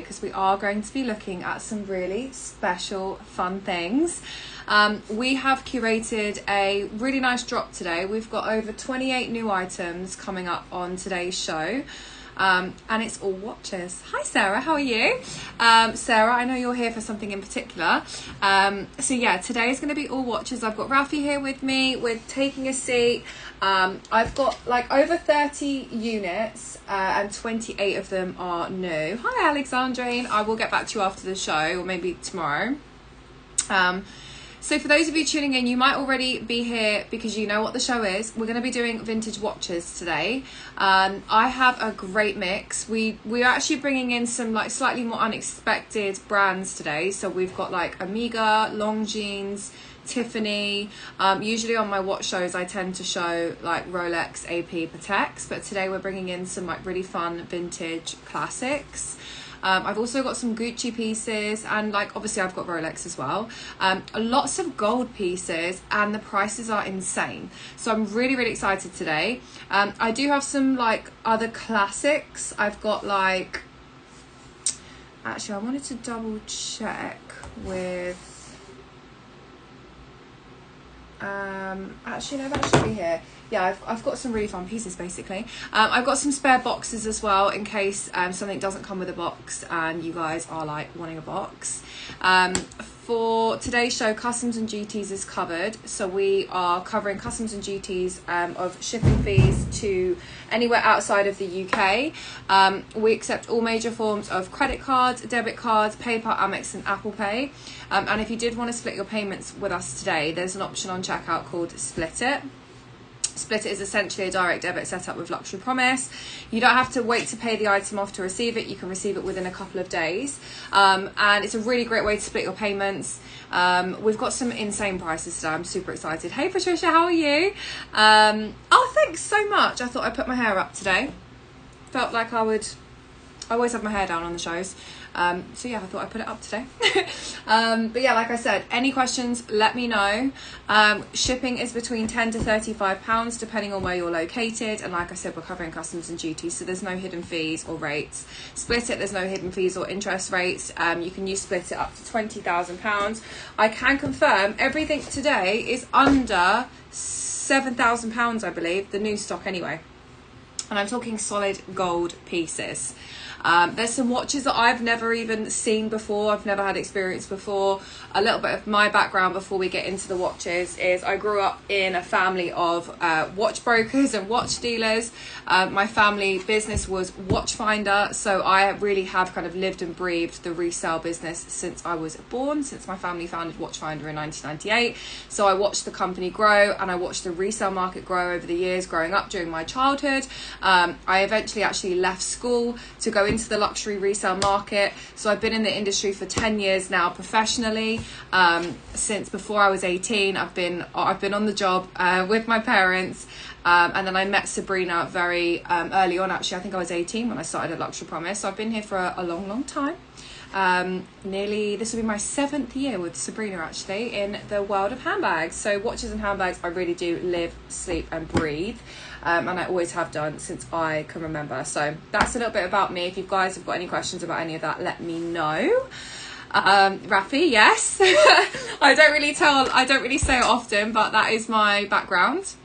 because we are going to be looking at some really special fun things. We have curated a really nice drop today. We've got over 28 new items coming up on today's show. And it's all watches. Hi Sarah, how are you? Sarah, I know you're here for something in particular. So yeah, today is going to be all watches. I've got Ralphie here with me. We're taking a seat. I've got like over 30 units and 28 of them are new. Hi Alexandrine, I will get back to you after the show or maybe tomorrow. So for those of you tuning in, you might already be here because you know what the show is. We're going to be doing vintage watches today. I have a great mix. We're actually bringing in some like slightly more unexpected brands today. So we've got like Omega, Longines, Tiffany. Usually on my watch shows I tend to show like Rolex, AP, Pateks, but today we're bringing in some like really fun vintage classics. I've also got some Gucci pieces and like obviously I've got Rolex as well. Lots of gold pieces and the prices are insane. So I'm really excited today. I do have some like other classics. I've got like, actually I wanted to double check with, actually no, that should be here. Yeah, I've got some really fun pieces basically. I've got some spare boxes as well in case something doesn't come with a box and you guys are like wanting a box. For today's show, customs and duties is covered. So we are covering customs and duties of shipping fees to anywhere outside of the UK. We accept all major forms of credit cards, debit cards, PayPal, Amex and Apple Pay. And if you did want to split your payments with us today, there's an option on checkout called Split It. Split It is essentially a direct debit set up with Luxury Promise. You don't have to wait to pay the item off to receive it. You can receive it within a couple of days. And it's a really great way to split your payments. We've got some insane prices today. I'm super excited. Hey Patricia, how are you? Oh, thanks so much. I thought I'd put my hair up today. Felt like I always have my hair down on the shows. So yeah, I thought I'd put it up today. But yeah, like I said, any questions, let me know. Shipping is between £10 to £35 depending on where you're located. And like I said, we're covering customs and duties, so there's no hidden fees or rates. Split It, there's no hidden fees or interest rates. You can use Split It up to £20,000. I can confirm everything today is under £7,000, I believe, the new stock anyway. And I'm talking solid gold pieces. There's some watches that I've never even seen before. I've never had experience before. A little bit of my background before we get into the watches is I grew up in a family of watch brokers and watch dealers. My family business was Watchfinder, so I really have kind of lived and breathed the resale business since I was born, since my family founded Watchfinder in 1998. So I watched the company grow and I watched the resale market grow over the years growing up during my childhood. I eventually actually left school to go into the luxury resale market. So I've been in the industry for 10 years now professionally. Since before I was 18, I've been on the job with my parents. And then I met Sabrina very early on. Actually, I think I was 18 when I started at Luxury Promise. So I've been here for a long time. This will be my 7th year with Sabrina actually in the world of handbags. So watches and handbags I really do live, sleep and breathe. And I always have done since I can remember. So that's a little bit about me. If you guys have got any questions about any of that, let me know. Rafi, yes. I don't really say it often, but that is my background.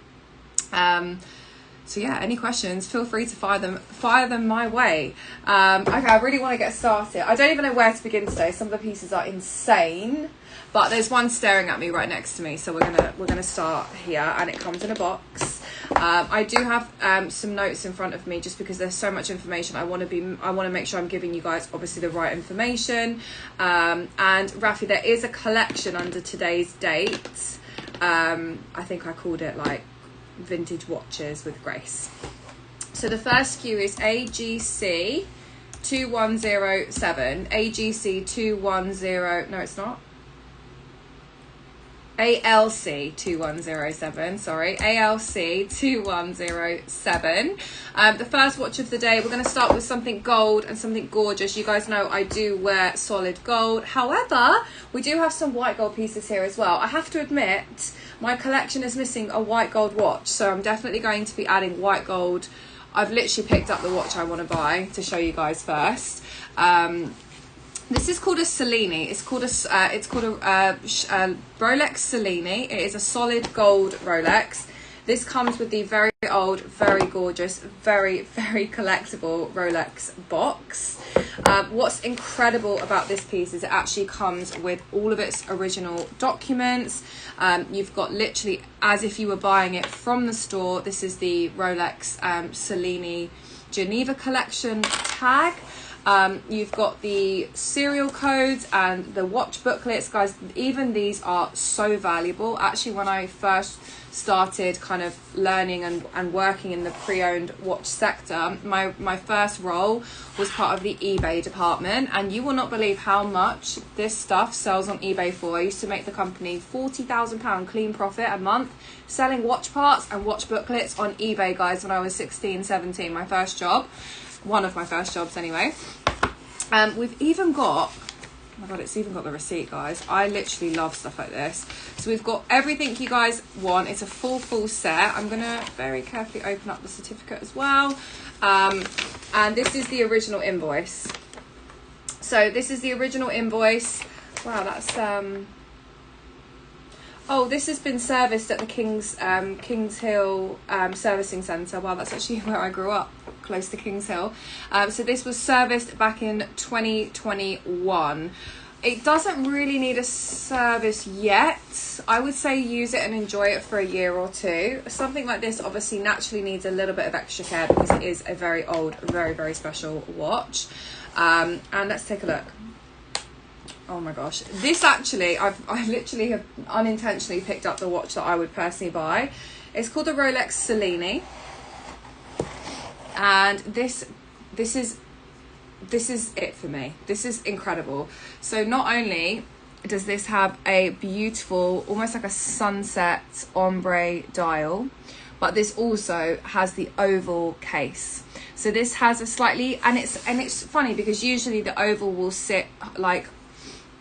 So yeah, any questions, feel free to fire them my way. Okay, I really want to get started. I don't even know where to begin today. Some of the pieces are insane, but there's one staring at me right next to me, so we're gonna start here, and it comes in a box. I do have some notes in front of me just because there's so much information. I want to make sure I'm giving you guys obviously the right information. And Rafi, there is a collection under today's date. I think I called it like vintage watches with Grace. So the first SKU is AGC 2107. AGC 210. No, it's not. ALC 2107, sorry, ALC 2107. The first watch of the day, we're going to start with something gold and something gorgeous. You guys know I do wear solid gold. However, we do have some white gold pieces here as well. I have to admit, my collection is missing a white gold watch, so I'm definitely going to be adding white gold. I've literally picked up the watch I want to buy to show you guys first. This is called a Cellini. It's called a Rolex Cellini. It is a solid gold Rolex. This comes with the very old, very gorgeous, very, very collectible Rolex box. What's incredible about this piece is it actually comes with all of its original documents. You've got literally as if you were buying it from the store. This is the Rolex Cellini Geneva Collection tag. You've got the serial codes and the watch booklets. Guys, even these are so valuable. Actually, when I first started kind of learning and working in the pre-owned watch sector, my first role was part of the eBay department, and you will not believe how much this stuff sells on eBay for. I used to make the company £40,000 clean profit a month selling watch parts and watch booklets on eBay, guys, when I was 16, 17, my first job. One of my first jobs anyway. We've even got, oh my god, it's even got the receipt, guys. I literally love stuff like this. So we've got everything you guys want. It's a full set. I'm gonna very carefully open up the certificate as well. And this is the original invoice. So this is the original invoice. Wow, that's oh, this has been serviced at the Kings Hill Servicing Centre. Wow, that's actually where I grew up, close to Kings Hill. So this was serviced back in 2021. It doesn't really need a service yet. I would say use it and enjoy it for a year or two. Something like this obviously naturally needs a little bit of extra care because it is a very old, very, very special watch. And let's take a look. Oh my gosh, this actually, I literally have unintentionally picked up the watch that I would personally buy. It's called the Rolex Cellini, and this is it for me. This is incredible. So not only does this have a beautiful, almost like a sunset ombre dial, but this also has the oval case. So this has a slightly, and it's funny because usually the oval will sit like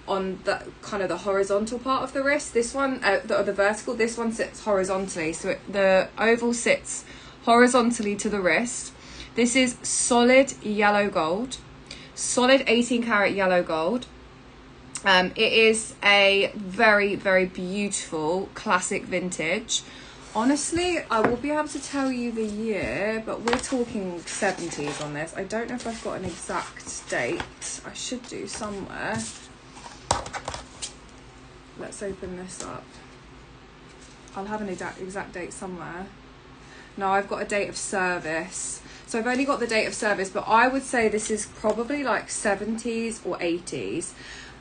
on the kind of the horizontal part of the wrist. This one, the vertical, this one sits horizontally. So the oval sits horizontally to the wrist. This is solid yellow gold, solid 18 karat yellow gold. It is a very, very beautiful classic vintage. Honestly, I will be able to tell you the year, but we're talking 70s on this. I don't know if I've got an exact date. I should do somewhere. Let's open this up. I'll have an exact date somewhere. No, I've got a date of service. So I've only got the date of service, but I would say this is probably like 70s or 80s.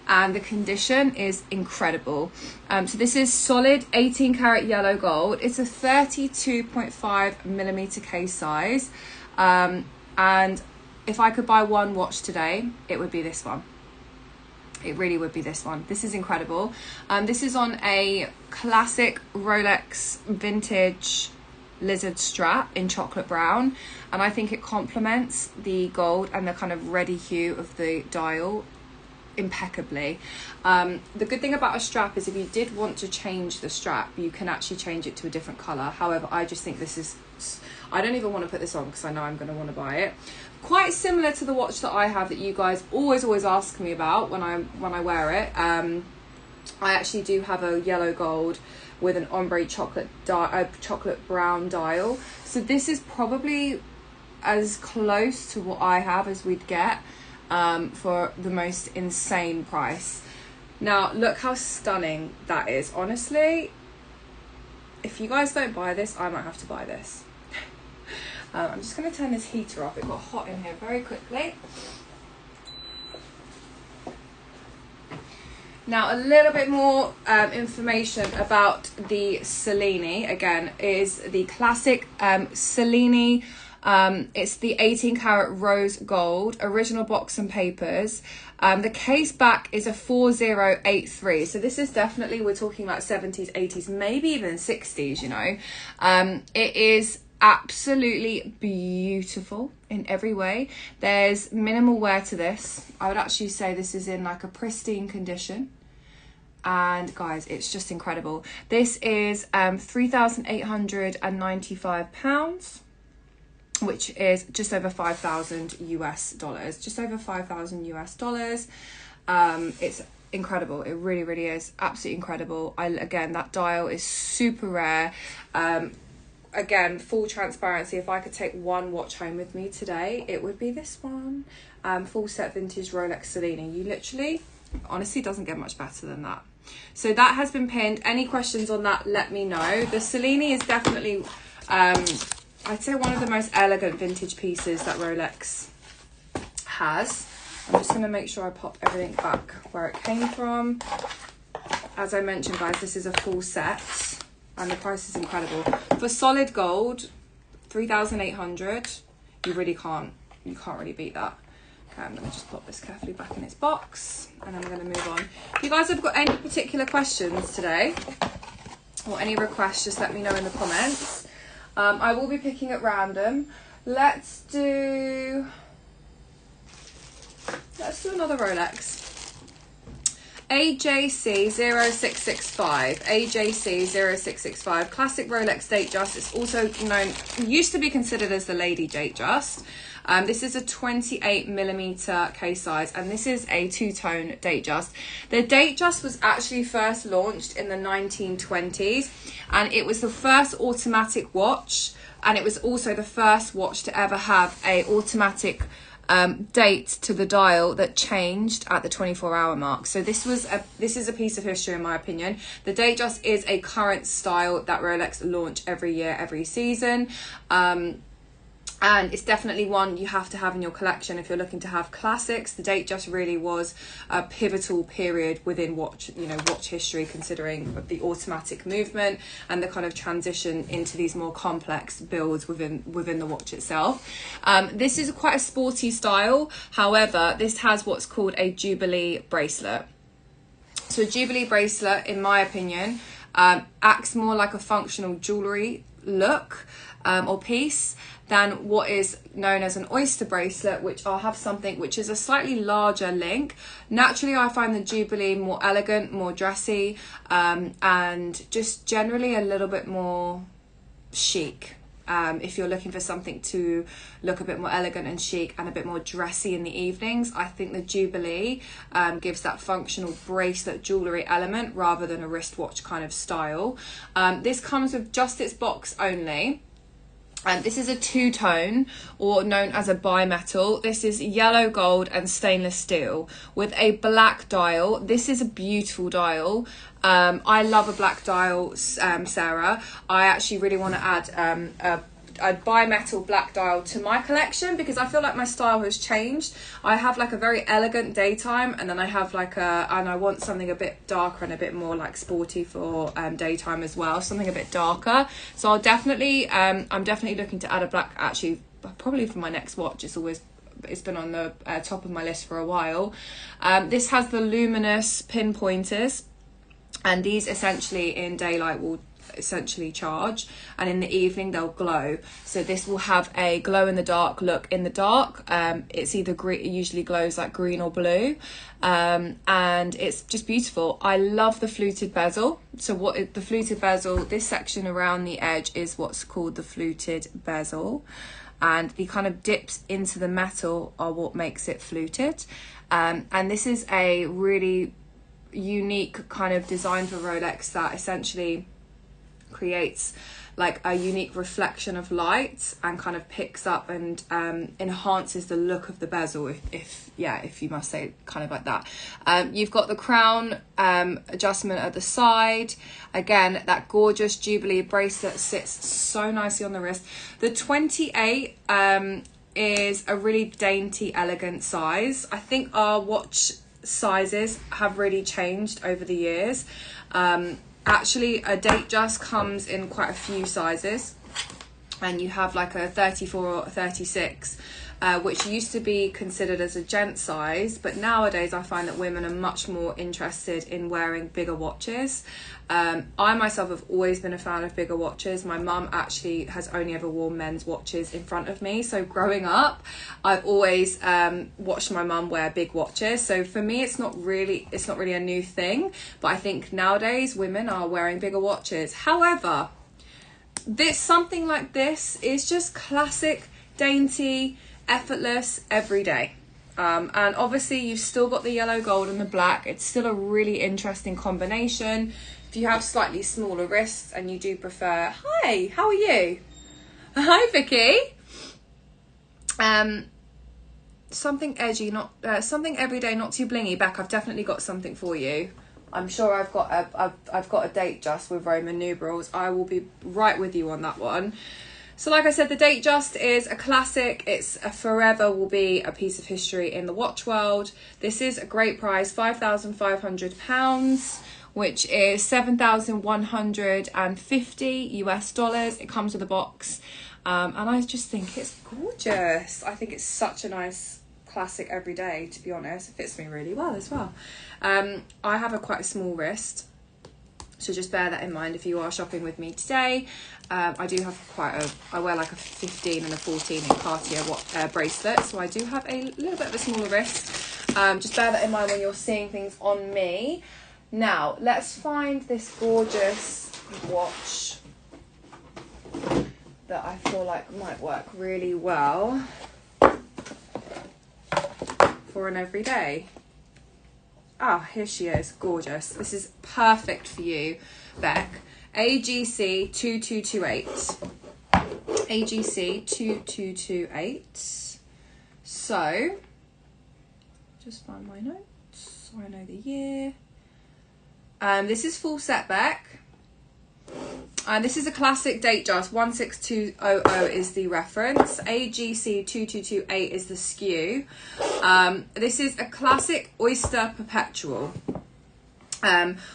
And the condition is incredible. So this is solid 18 karat yellow gold. It's a 32.5 millimeter case size. And if I could buy one watch today, it would be this one. It really would be this one. This is incredible. This is on a classic Rolex vintage lizard strap in chocolate brown, and I think it complements the gold and the kind of reddy hue of the dial impeccably. The good thing about a strap is if you did want to change the strap, you can actually change it to a different color. However, I just think this is, I don't even want to put this on because I know I'm going to want to buy it. Quite similar to the watch that I have that you guys always ask me about when I wear it. I actually do have a yellow gold with an ombre chocolate brown dial. So this is probably as close to what I have as we'd get for the most insane price. Now look how stunning that is. Honestly, if you guys don't buy this, I might have to buy this. I'm just going to turn this heater off. It got hot in here very quickly. Now a little bit more information about the Cellini. Again, is the classic Cellini. It's the 18 karat rose gold, original box and papers. The case back is a 4083. So this is definitely, we're talking like 70s, 80s, maybe even 60s, you know. It is absolutely beautiful in every way. There's minimal wear to this. I would actually say this is in like a pristine condition. And guys, it's just incredible. This is £3,895, which is just over $5,000 US dollars, just over $5,000 US dollars. It's incredible. It really, really is absolutely incredible. Again, that dial is super rare. Again, full transparency, if I could take one watch home with me today, it would be this one. Full set vintage Rolex Cellini. You literally, honestly, doesn't get much better than that. So that has been pinned. Any questions on that, let me know. The Cellini is definitely, I'd say, one of the most elegant vintage pieces that Rolex has. I'm just going to make sure I pop everything back where it came from. As I mentioned, guys, this is a full set and the price is incredible. For solid gold, 3,800, you can't really beat that. Okay, I'm going to just pop this carefully back in its box and I'm going to move on. If you guys have got any particular questions today or any requests, just let me know in the comments. I will be picking at random. Let's do another Rolex. AJC 0665. AJC 0665. Classic Rolex Datejust. It's also known, used to be considered as the Lady Datejust. This is a 28mm case size, and this is a two-tone Datejust. The Datejust was actually first launched in the 1920s, and it was the first automatic watch, and it was also the first watch to ever have a automatic date to the dial that changed at the 24-hour mark. So this is a piece of history in my opinion. The Datejust is a current style that Rolex launch every year, every season. And it's definitely one you have to have in your collection if you're looking to have classics. The Datejust really was a pivotal period within watch history, considering the automatic movement and the kind of transition into these more complex builds within the watch itself. This is quite a sporty style. However, this has what's called a Jubilee bracelet. So a Jubilee bracelet, in my opinion, acts more like a functional jewellery look or piece than what is known as an oyster bracelet, which I'll have something which is a slightly larger link. Naturally, I find the Jubilee more elegant, more dressy, and just generally a little bit more chic. If you're looking for something to look a bit more elegant and chic and a bit more dressy in the evenings, I think the Jubilee gives that functional bracelet jewellery element rather than a wristwatch kind of style. This comes with just its box only. And this is a two-tone, or known as a bimetal. This is yellow gold and stainless steel with a black dial. This is a beautiful dial. I love a black dial, Sarah. I actually really want to add a bimetal black dial to my collection because I feel like my style has changed. I have like a very elegant daytime, and then I have and I want something a bit darker and a bit more like sporty for daytime as well, something a bit darker. So I'll definitely I'm definitely looking to add a black, actually probably for my next watch. It's been on the top of my list for a while. This has the luminous pinpointers, and these essentially in daylight will essentially charge, and in the evening they'll glow. So this will have a glow in the dark look in the dark. It's either green, it usually glows like green or blue, and it's just beautiful. I love the fluted bezel. So the fluted bezel, this section around the edge is what's called the fluted bezel, and the kind of dips into the metal are what makes it fluted. And this is a really unique kind of design for Rolex that essentially creates like a unique reflection of light and kind of picks up and enhances the look of the bezel, if you must say, kind of like that. You've got the crown adjustment at the side. Again, that gorgeous Jubilee bracelet sits so nicely on the wrist. The 28 is a really dainty, elegant size. I think our watch sizes have really changed over the years. Actually, a Datejust comes in quite a few sizes, and you have like a 34 or 36, which used to be considered as a gent size, but nowadays I find that women are much more interested in wearing bigger watches. I myself have always been a fan of bigger watches. My mum actually has only ever worn men's watches in front of me, so growing up I've always watched my mum wear big watches. So for me it's not really a new thing, but I think nowadays women are wearing bigger watches. However, something like this is just classic, dainty, effortless, every day. And obviously you've still got the yellow gold and the black. It's still a really interesting combination. If you have slightly smaller wrists and you do prefer, hi, how are you? Hi, Vicky. Something edgy, not something everyday, not too blingy. Beck, I've definitely got something for you. I'm sure I've got a date just with Roman numerals. I will be right with you on that one. So like I said, the date just is a classic. It's a forever will be a piece of history in the watch world. This is a great price, £5,500, which is 7,150 US dollars. It comes with a box. And I just think it's gorgeous. I think it's such a nice classic every day, to be honest. It fits me really well as well. I have quite a small wrist, so just bear that in mind if you are shopping with me today. I do have I wear like a 15 and a 14 in Cartier bracelet, so I do have a little bit of a smaller wrist. Just bear that in mind when you're seeing things on me. Now, let's find this gorgeous watch that I feel like might work really well for an everyday. Ah, here she is, gorgeous. This is perfect for you, Beck. AGC 2228. AGC 2228. So, just find my notes so I know the year. This is full set, Beck. And this is a classic date just. 16200 is the reference. AGC 2228 is the SKU. This is a classic Oyster Perpetual.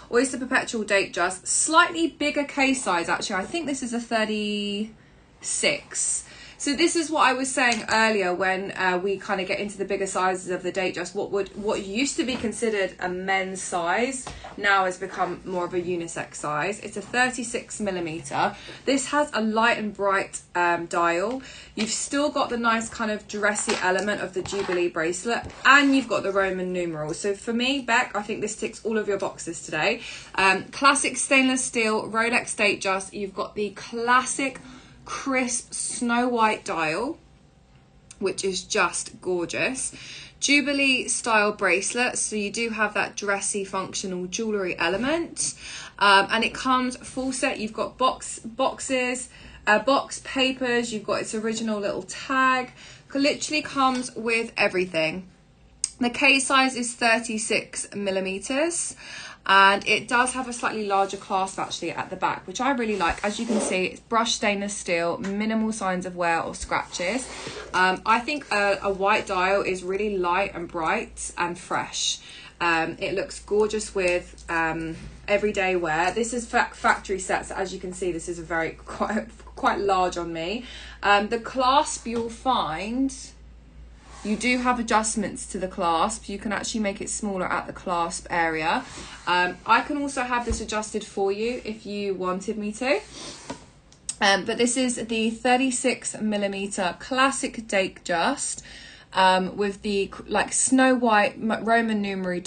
Oyster Perpetual date just. Slightly bigger case size, actually. I think this is a 36. So this is what I was saying earlier when we kind of get into the bigger sizes of the date just. What used to be considered a men's size now has become more of a unisex size. It's a 36mm. This has a light and bright dial. You've still got the nice kind of dressy element of the Jubilee bracelet, and you've got the Roman numerals. So for me, Beck, I think this ticks all of your boxes today. Classic stainless steel Rolex date just. You've got the classic crisp snow white dial, which is just gorgeous. Jubilee style bracelet, so you do have that dressy functional jewellery element, and it comes full set. You've got box papers, you've got its original little tag. It literally comes with everything. The case size is 36mm. And it does have a slightly larger clasp actually at the back, which I really like. As you can see, it's brushed stainless steel, minimal signs of wear or scratches. I think a white dial is really light and bright and fresh. It looks gorgeous with everyday wear. This is factory set, so as you can see, this is quite large on me. The clasp you'll find, you do have adjustments to the clasp. You can actually make it smaller at the clasp area. I can also have this adjusted for you if you wanted me to. But this is the 36mm classic date just, with the like snow white Roman numeral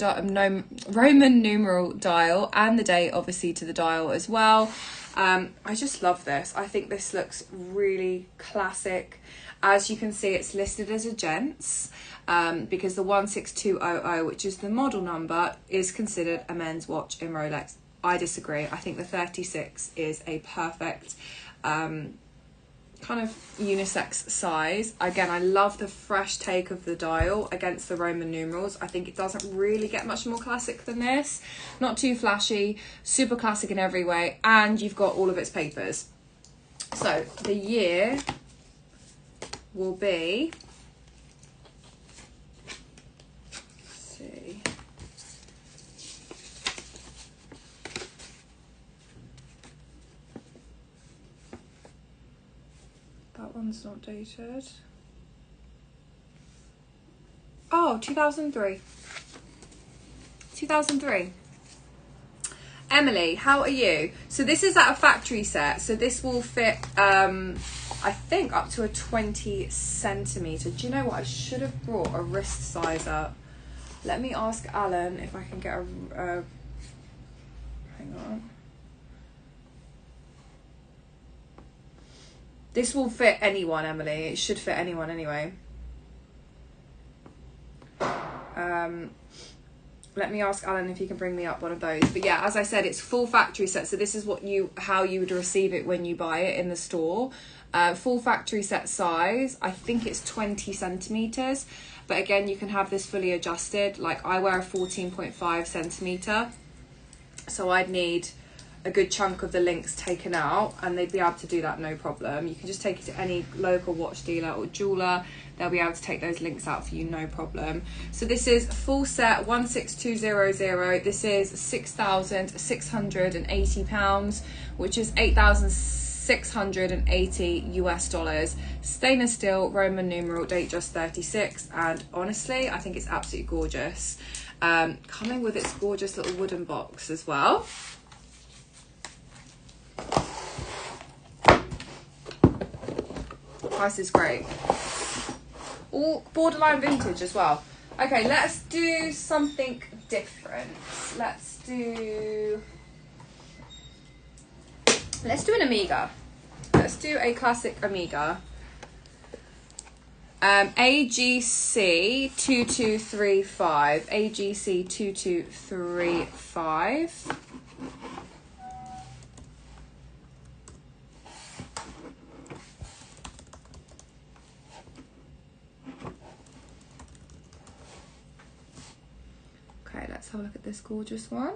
dial, and the date obviously to the dial as well. I just love this. I think this looks really classic. As you can see, it's listed as a gents, because the 16200, which is the model number, is considered a men's watch in Rolex. I disagree. I think the 36 is a perfect kind of unisex size. Again, I love the fresh take of the dial against the Roman numerals. I think it doesn't really get much more classic than this. Not too flashy, super classic in every way, and you've got all of its papers. So the year will be, let's see, that one's not dated. Oh, 2003. 2003. Emily, how are you? So this is at a factory set, so this will fit I think up to a 20 centimetre. Do you know what? I should have brought a wrist size up. Let me ask Alan if I can get a hang on. This will fit anyone, Emily. It should fit anyone anyway. Let me ask Alan if he can bring me up one of those. But yeah, as I said, it's full factory set. So this is how you would receive it when you buy it in the store. Full factory set size. I think it's 20 centimeters. But again, you can have this fully adjusted. Like I wear a 14.5 centimeter. So I'd need a good chunk of the links taken out, and they'd be able to do that no problem. You can just take it to any local watch dealer or jeweler. They'll be able to take those links out for you, no problem. So this is full set 16200. This is £6,680, which is 8,680 US dollars. Stainless steel, Roman numeral, date just 36, and honestly, I think it's absolutely gorgeous. Coming with its gorgeous little wooden box as well. Price is great. All borderline vintage as well. Okay, let's do something different. Let's do an Omega. Let's do a classic Omega. AGC 2235. AGC 2235. Okay, let's have a look at this gorgeous one.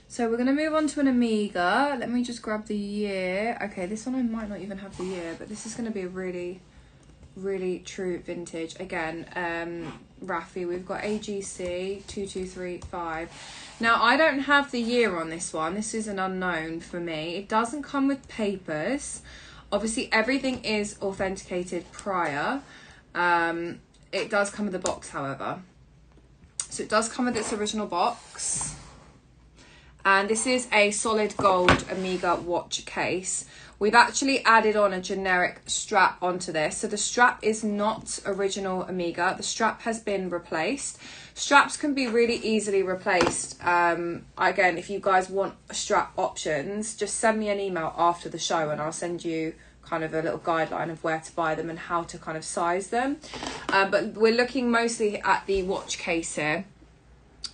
So we're going to move on to an Omega. Let me just grab the year. Okay, this one I might not even have the year, but this is going to be a really, really true vintage. Again, Raffi, we've got AGC 2235. Now, I don't have the year on this one. This is an unknown for me. It doesn't come with papers. Obviously, everything is authenticated prior. It does come with a box, however. So it does come with its original box. And this is a solid gold Omega watch case. We've actually added on a generic strap onto this. So the strap is not original Omega. The strap has been replaced. Straps can be really easily replaced. Again, if you guys want strap options, just send me an email after the show and I'll send you kind of a little guideline of where to buy them and how to kind of size them. But we're looking mostly at the watch case here.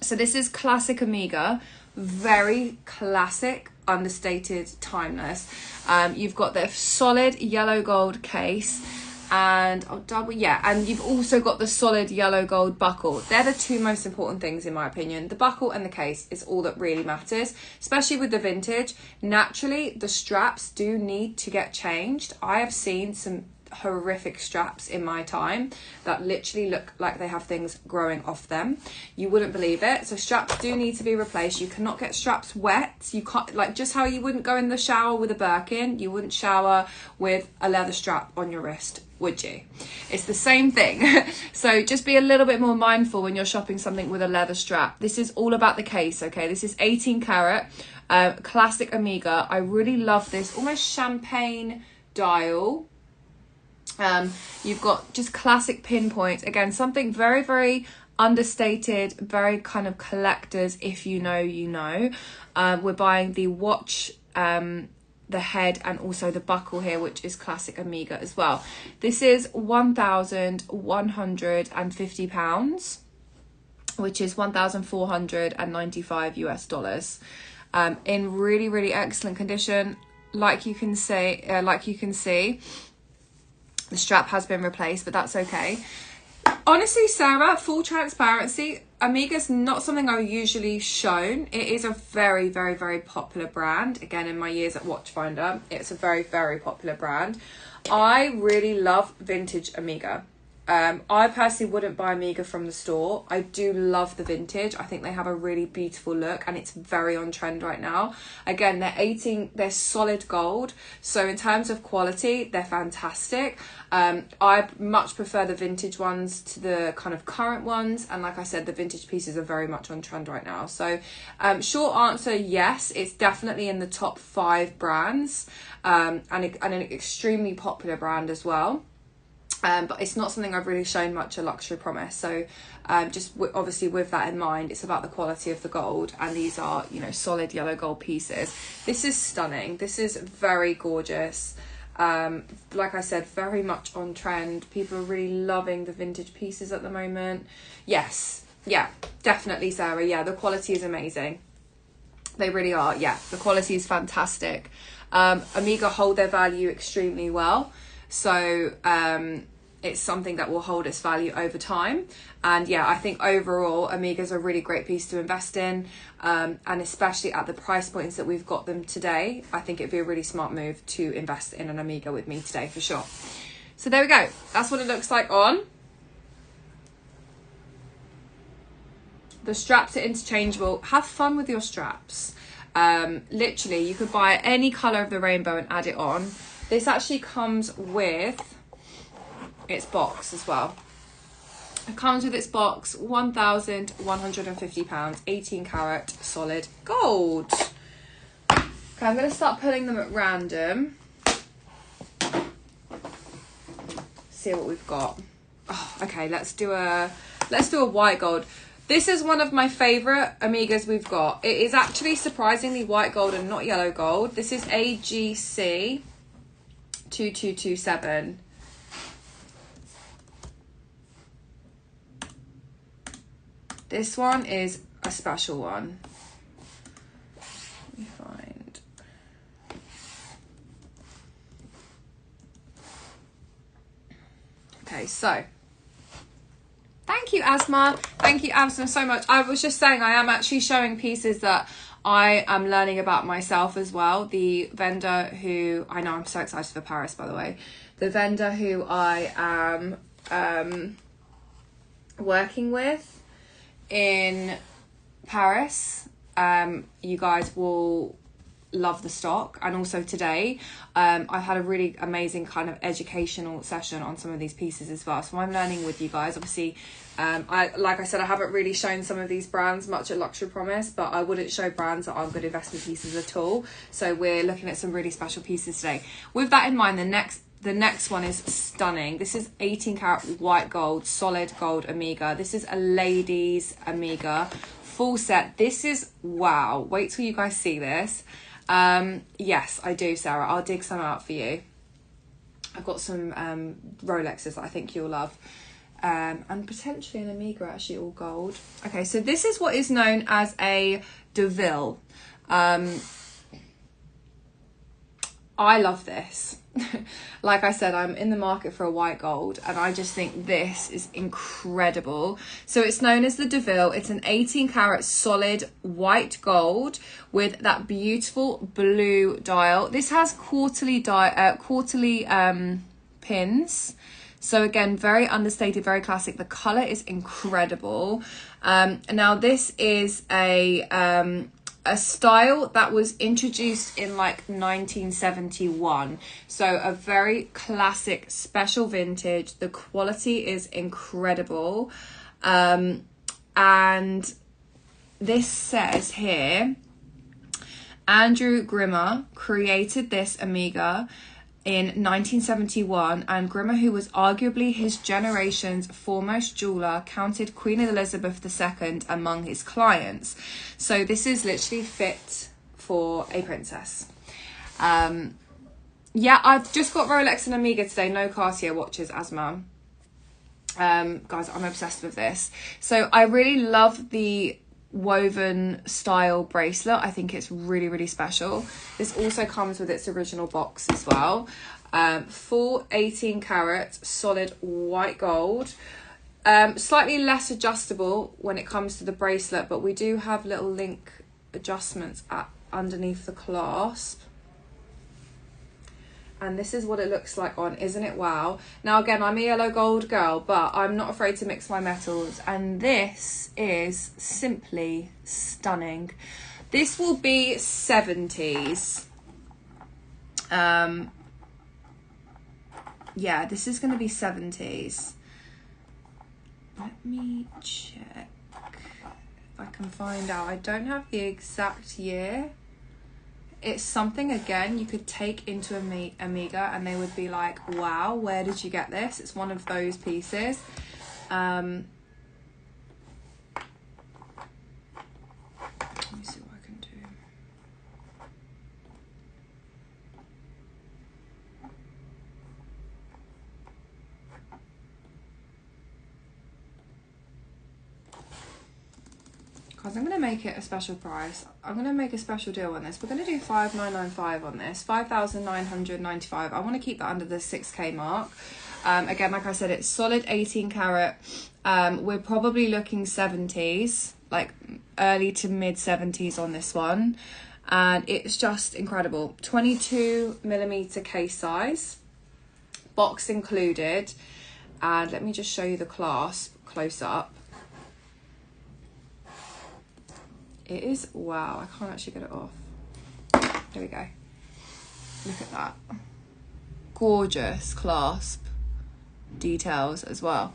So this is classic Omega. Very classic, understated, timeless. You've got the solid yellow gold case, and and you've also got the solid yellow gold buckle. They're the two most important things in my opinion. The buckle and the case is all that really matters, especially with the vintage. Naturally, the straps do need to get changed. I have seen some horrific straps in my time that literally look like they have things growing off them. You wouldn't believe it. So straps do need to be replaced. You cannot get straps wet. You can't, like, just how you wouldn't go in the shower with a Birkin, you wouldn't shower with a leather strap on your wrist, would you? It's the same thing. So just be a little bit more mindful when you're shopping something with a leather strap. This is all about the case, okay? This is 18 karat classic Omega. I really love this almost champagne dial. You've got just classic pinpoints. Again, something very, very understated, very kind of collectors, if you know, you know. We're buying the watch, the head, and also the buckle here, which is classic Omega as well. This is £1,150, which is 1,495 US dollars. In really, really excellent condition. Like you can see, the strap has been replaced, but that's okay. Honestly, Sarah, full transparency, Omega's not something I've usually shown. It is a very, very, very popular brand. Again, in my years at Watchfinder, it's a very, very popular brand. I really love vintage Omega. I personally wouldn't buy Omega from the store. I do love the vintage. I think they have a really beautiful look and it's very on trend right now. Again, they're solid gold. So in terms of quality, they're fantastic. I much prefer the vintage ones to the kind of current ones. And like I said, the vintage pieces are very much on trend right now. So short answer, yes, it's definitely in the top 5 brands, and an extremely popular brand as well. But it's not something I've really shown much at Luxury Promise. So obviously with that in mind, it's about the quality of the gold. And these are, you know, solid yellow gold pieces. This is stunning. This is very gorgeous. Like I said, very much on trend. People are really loving the vintage pieces at the moment. Yes, yeah, definitely, Sarah. Yeah, the quality is amazing. They really are. Yeah, the quality is fantastic. Omega hold their value extremely well. So it's something that will hold its value over time. And yeah, I think overall Omega's a really great piece to invest in, and especially at the price points that we've got them today, I think it'd be a really smart move to invest in an Omega with me today for sure. So there we go, that's what it looks like on. The straps are interchangeable. Have fun with your straps. Literally, you could buy any colour of the rainbow and add it on. This actually comes with its box as well. It comes with its box, £1,150, 18 carat solid gold. Okay, I'm going to start pulling them at random. See what we've got. Oh, okay, let's do a white gold. This is one of my favourite Omegas we've got. It is actually surprisingly white gold and not yellow gold. This is AGC 2227. This one is a special one. Let me find. Okay, so thank you, Asma. Thank you, Asma, so much. I was just saying, I am actually showing pieces that I am learning about myself as well. The vendor who, I know I'm so excited for Paris, by the way. The vendor who I am working with in Paris, you guys will love the stock. And also today, I've had a really amazing kind of educational session on some of these pieces as well. So I'm learning with you guys. Obviously, like I said, I haven't really shown some of these brands much at Luxury Promise, but I wouldn't show brands that aren't good investment pieces at all. So we're looking at some really special pieces today. With that in mind, the next one is stunning. This is 18 karat white gold, solid gold Omega. This is a ladies Omega full set. This is wow. Wait till you guys see this. Yes, I do, Sarah. I'll dig some out for you. I've got some Rolexes that I think you'll love. And potentially an Omega, actually all gold. Okay, so this is what is known as a Deauville. I love this. Like I said, I'm in the market for a white gold, and I just think this is incredible. So it's known as the Deauville. It's an 18 karat solid white gold with that beautiful blue dial. This has quarterly pins. So again, very understated, very classic. The color is incredible. Now this is a style that was introduced in like 1971, so a very classic special vintage. The quality is incredible, and this says here, Andrew Grimmer created this Omega in 1971, and Grimmer, who was arguably his generation's foremost jeweler, counted Queen Elizabeth II among his clients. So this is literally fit for a princess. Yeah, I've just got Rolex and Omega today, no Cartier watches, Asma. Guys, I'm obsessed with this. So I really love the woven style bracelet. I think it's really, really special. This also comes with its original box as well. Full 18 karat solid white gold. Slightly less adjustable when it comes to the bracelet, but we do have little link adjustments underneath the clasp. And this is what it looks like on. Isn't it wow? Now again, I'm a yellow gold girl, but I'm not afraid to mix my metals, and this is simply stunning. This will be 70s. Yeah, this is going to be 70s. Let me check if I can find out. I don't have the exact year. It's something, again, you could take into Omega and they would be like, wow, where did you get this? It's one of those pieces. Let me see what I can do. Guys, I'm going to make it a special price. I'm going to make a special deal on this. We're going to do 5,995 on this. 5,995. I want to keep that under the 6K mark. Again, like I said, it's solid 18 carat. We're probably looking 70s, like early to mid 70s on this one. And it's just incredible. 22mm case size, box included. And let me just show you the clasp close up. It is, wow, I can't actually get it off. There we go. Look at that. Gorgeous clasp details as well.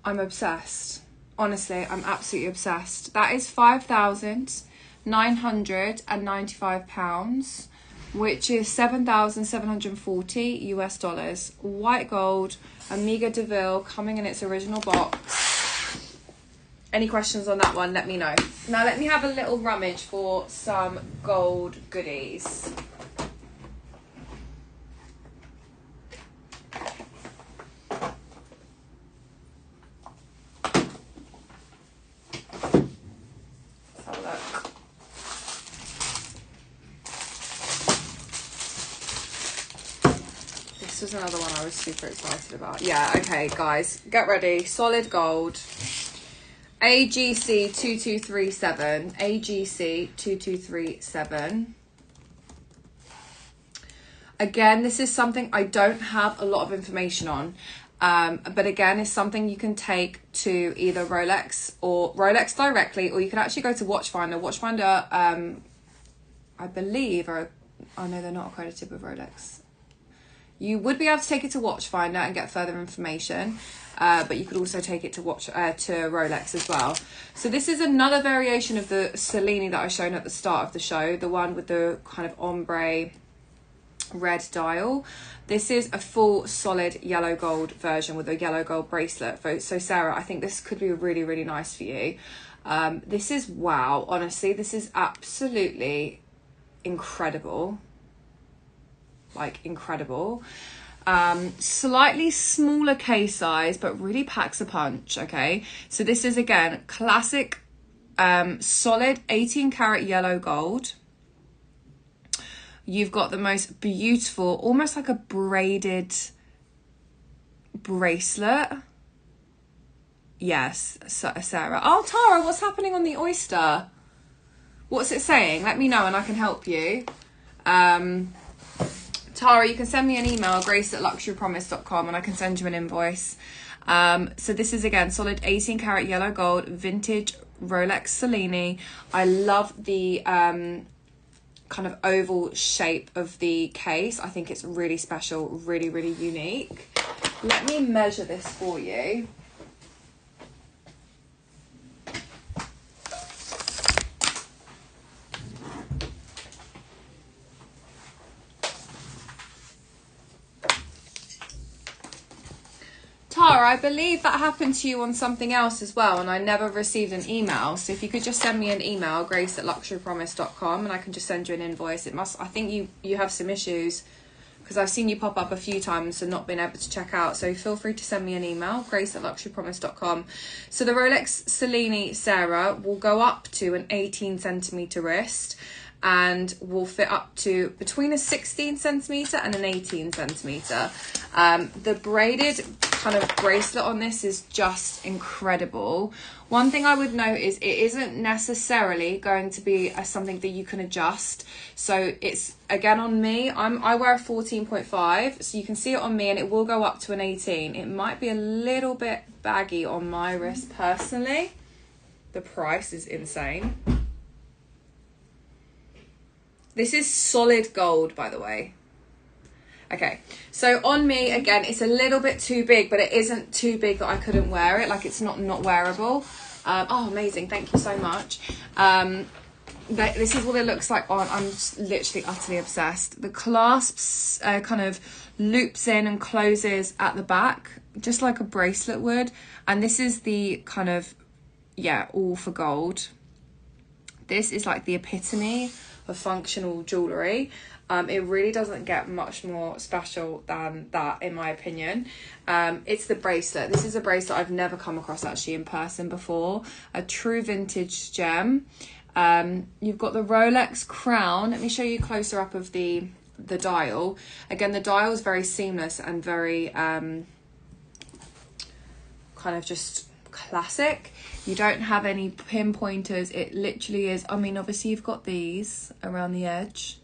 I'm obsessed. Honestly, I'm absolutely obsessed. That is £5,995, which is 7,740 US dollars. White gold, Omega Deville, coming in its original box. Any questions on that one, let me know. Now let me have a little rummage for some gold goodies. Let's have a look. This was another one I was super excited about. Yeah, okay, guys, get ready. Solid gold. AGC 2237. AGC 2237. Again, this is something I don't have a lot of information on. But again, it's something you can take to either Rolex or Rolex directly, or you can actually go to Watchfinder. Watchfinder, I believe, or I know they're not accredited with Rolex. You would be able to take it to Watchfinder and get further information. But you could also take it to Rolex as well. So this is another variation of the Cellini that I showed at the start of the show, the one with the kind of ombre red dial. This is a full solid yellow gold version with a yellow gold bracelet. So Sarah, I think this could be really, really nice for you. This is, wow, honestly, this is absolutely incredible. Like, incredible. Slightly smaller case size, but really packs a punch. Okay, so this is again classic solid 18 karat yellow gold. You've got the most beautiful, almost like a braided bracelet. Yes, Sarah. Oh, Tara, what's happening on the oyster? What's it saying? Let me know and I can help you. Tara, you can send me an email, grace@luxurypromise.com, and I can send you an invoice. So this is, again, solid 18 karat yellow gold, vintage Rolex Cellini. I love the kind of oval shape of the case. I think it's really special, really, really unique. Let me measure this for you. Tara, I believe that happened to you on something else as well, and I never received an email. So if you could just send me an email, grace@luxurypromise.com, and I can just send you an invoice. It must, I think you have some issues because I've seen you pop up a few times and not been able to check out. So feel free to send me an email, grace@luxurypromise.com. So the Rolex Cellini Sarah will go up to an 18 centimeter wrist and will fit up to between a 16 centimeter and an 18 centimeter. The braided kind of bracelet on this is just incredible. One thing I would note is it isn't necessarily going to be something that you can adjust. So it's, again, on me, I wear a 14.5, so you can see it on me, and it will go up to an 18. It might be a little bit baggy on my wrist personally. The price is insane. This is solid gold, by the way. Okay, so on me, again, it's a little bit too big, but it isn't too big that I couldn't wear it. Like, it's not wearable. Oh, amazing. Thank you so much. This is what it looks like on. I'm just literally utterly obsessed. The clasps kind of loops in and closes at the back, just like a bracelet would. And this is the kind of, yeah, all for gold. This is like the epitome of functional jewellery. It really doesn't get much more special than that, in my opinion. It's the bracelet. This is a bracelet I've never come across actually in person before. A true vintage gem. You've got the Rolex crown. Let me show you closer up of the dial. Again, the dial is very seamless and very kind of just classic. You don't have any pinpointers. It literally is, I mean, obviously you've got these around the edge,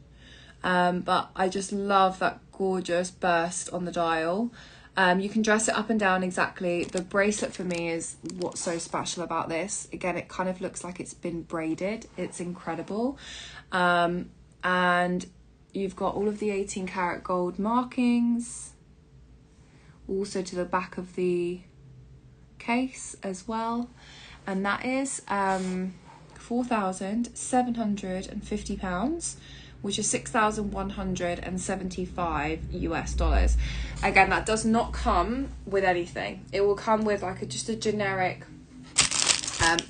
but I just love that gorgeous burst on the dial. You can dress it up and down exactly. The bracelet for me is what's so special about this. Again, it kind of looks like it's been braided. It's incredible. And you've got all of the 18 karat gold markings also to the back of the case as well. And that is £4,750, which is $6,175 US. Again, that does not come with anything. It will come with like just a generic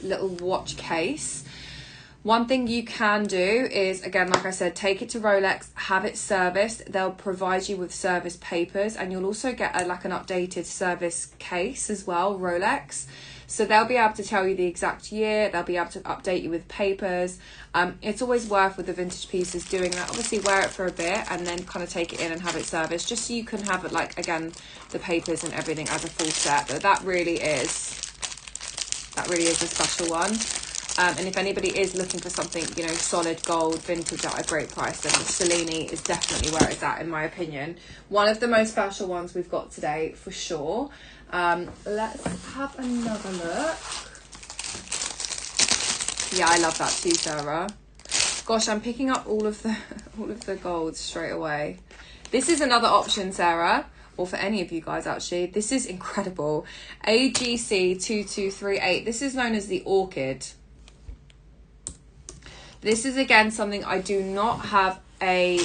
little watch case. One thing you can do is, again, like I said, take it to Rolex, have it serviced. They'll provide you with service papers, and you'll also get like an updated service case as well, Rolex. So they'll be able to tell you the exact year. They'll be able to update you with papers. It's always worth with the vintage pieces doing that. Obviously wear it for a bit and then kind of take it in and have it serviced, just so you can have it, like, again, the papers and everything as a full set. But that really is a special one. And if anybody is looking for something, you know, solid gold vintage at a great price, then Cellini is definitely where it's at, in my opinion. One of the most special ones we've got today for sure. Let's have another look. Yeah, I love that too, Sarah. Gosh, I'm picking up all of the gold straight away. This is another option, Sarah, or for any of you guys actually. This is incredible. AGC 2238. This is known as the Orchid. This is again something I do not have a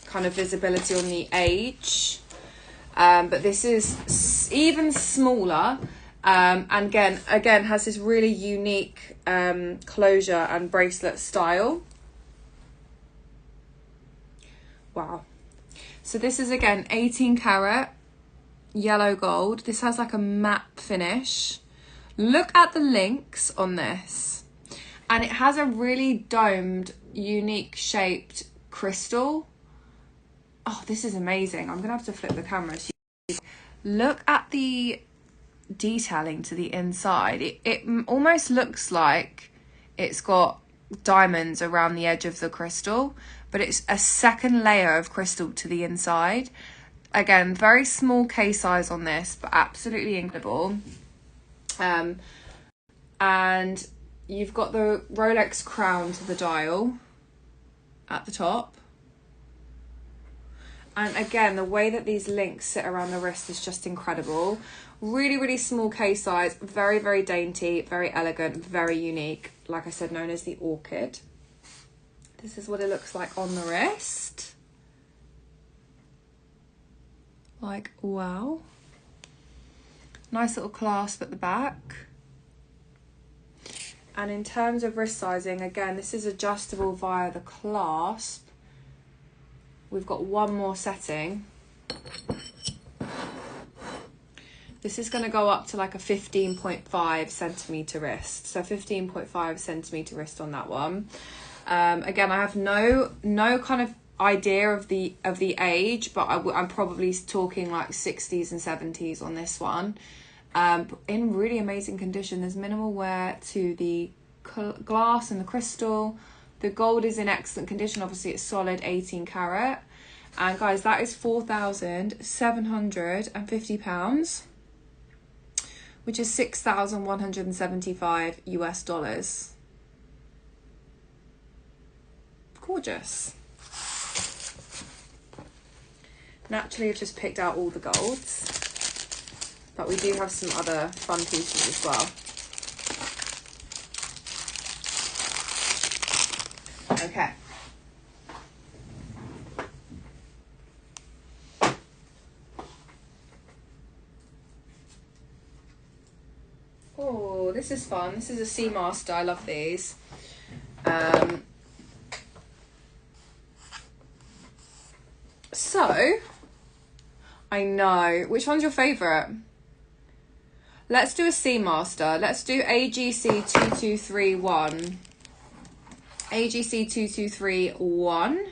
kind of visibility on the age, but this is even smaller, and again has this really unique closure and bracelet style. Wow. So this is again 18 karat yellow gold. This has like a matte finish. Look at the links on this. And it has a really domed, unique shaped crystal. Oh, this is amazing. I'm going to have to flip the camera. So look at the detailing to the inside. It almost looks like it's got diamonds around the edge of the crystal, but it's a second layer of crystal to the inside. Again, very small case size on this, but absolutely incredible. And you've got the Rolex crown to the dial at the top. And again, the way that these links sit around the wrist is just incredible. Really, really small case size, very, very dainty, very elegant, very unique. Like I said, known as the Orchid. This is what it looks like on the wrist. Like, wow. Nice little clasp at the back. And in terms of wrist sizing, again, this is adjustable via the clasp. We've got one more setting. This is going to go up to like a 15.5 centimetre wrist. So 15.5 centimetre wrist on that one. Again, I have no kind of idea of the age, but I'm probably talking like 60s and 70s on this one. In really amazing condition. There's minimal wear to the glass and the crystal. The gold is in excellent condition. Obviously it's solid 18 karat. And guys, that is £4,750, which is $6,175 US. Gorgeous. Naturally, I've just picked out all the golds, but we do have some other fun pieces as well. Okay. Oh, this is fun. This is a Seamaster. I love these. I know. Which one's your favourite? Let's do a Seamaster. Let's do AGC 2231. AGC 2231.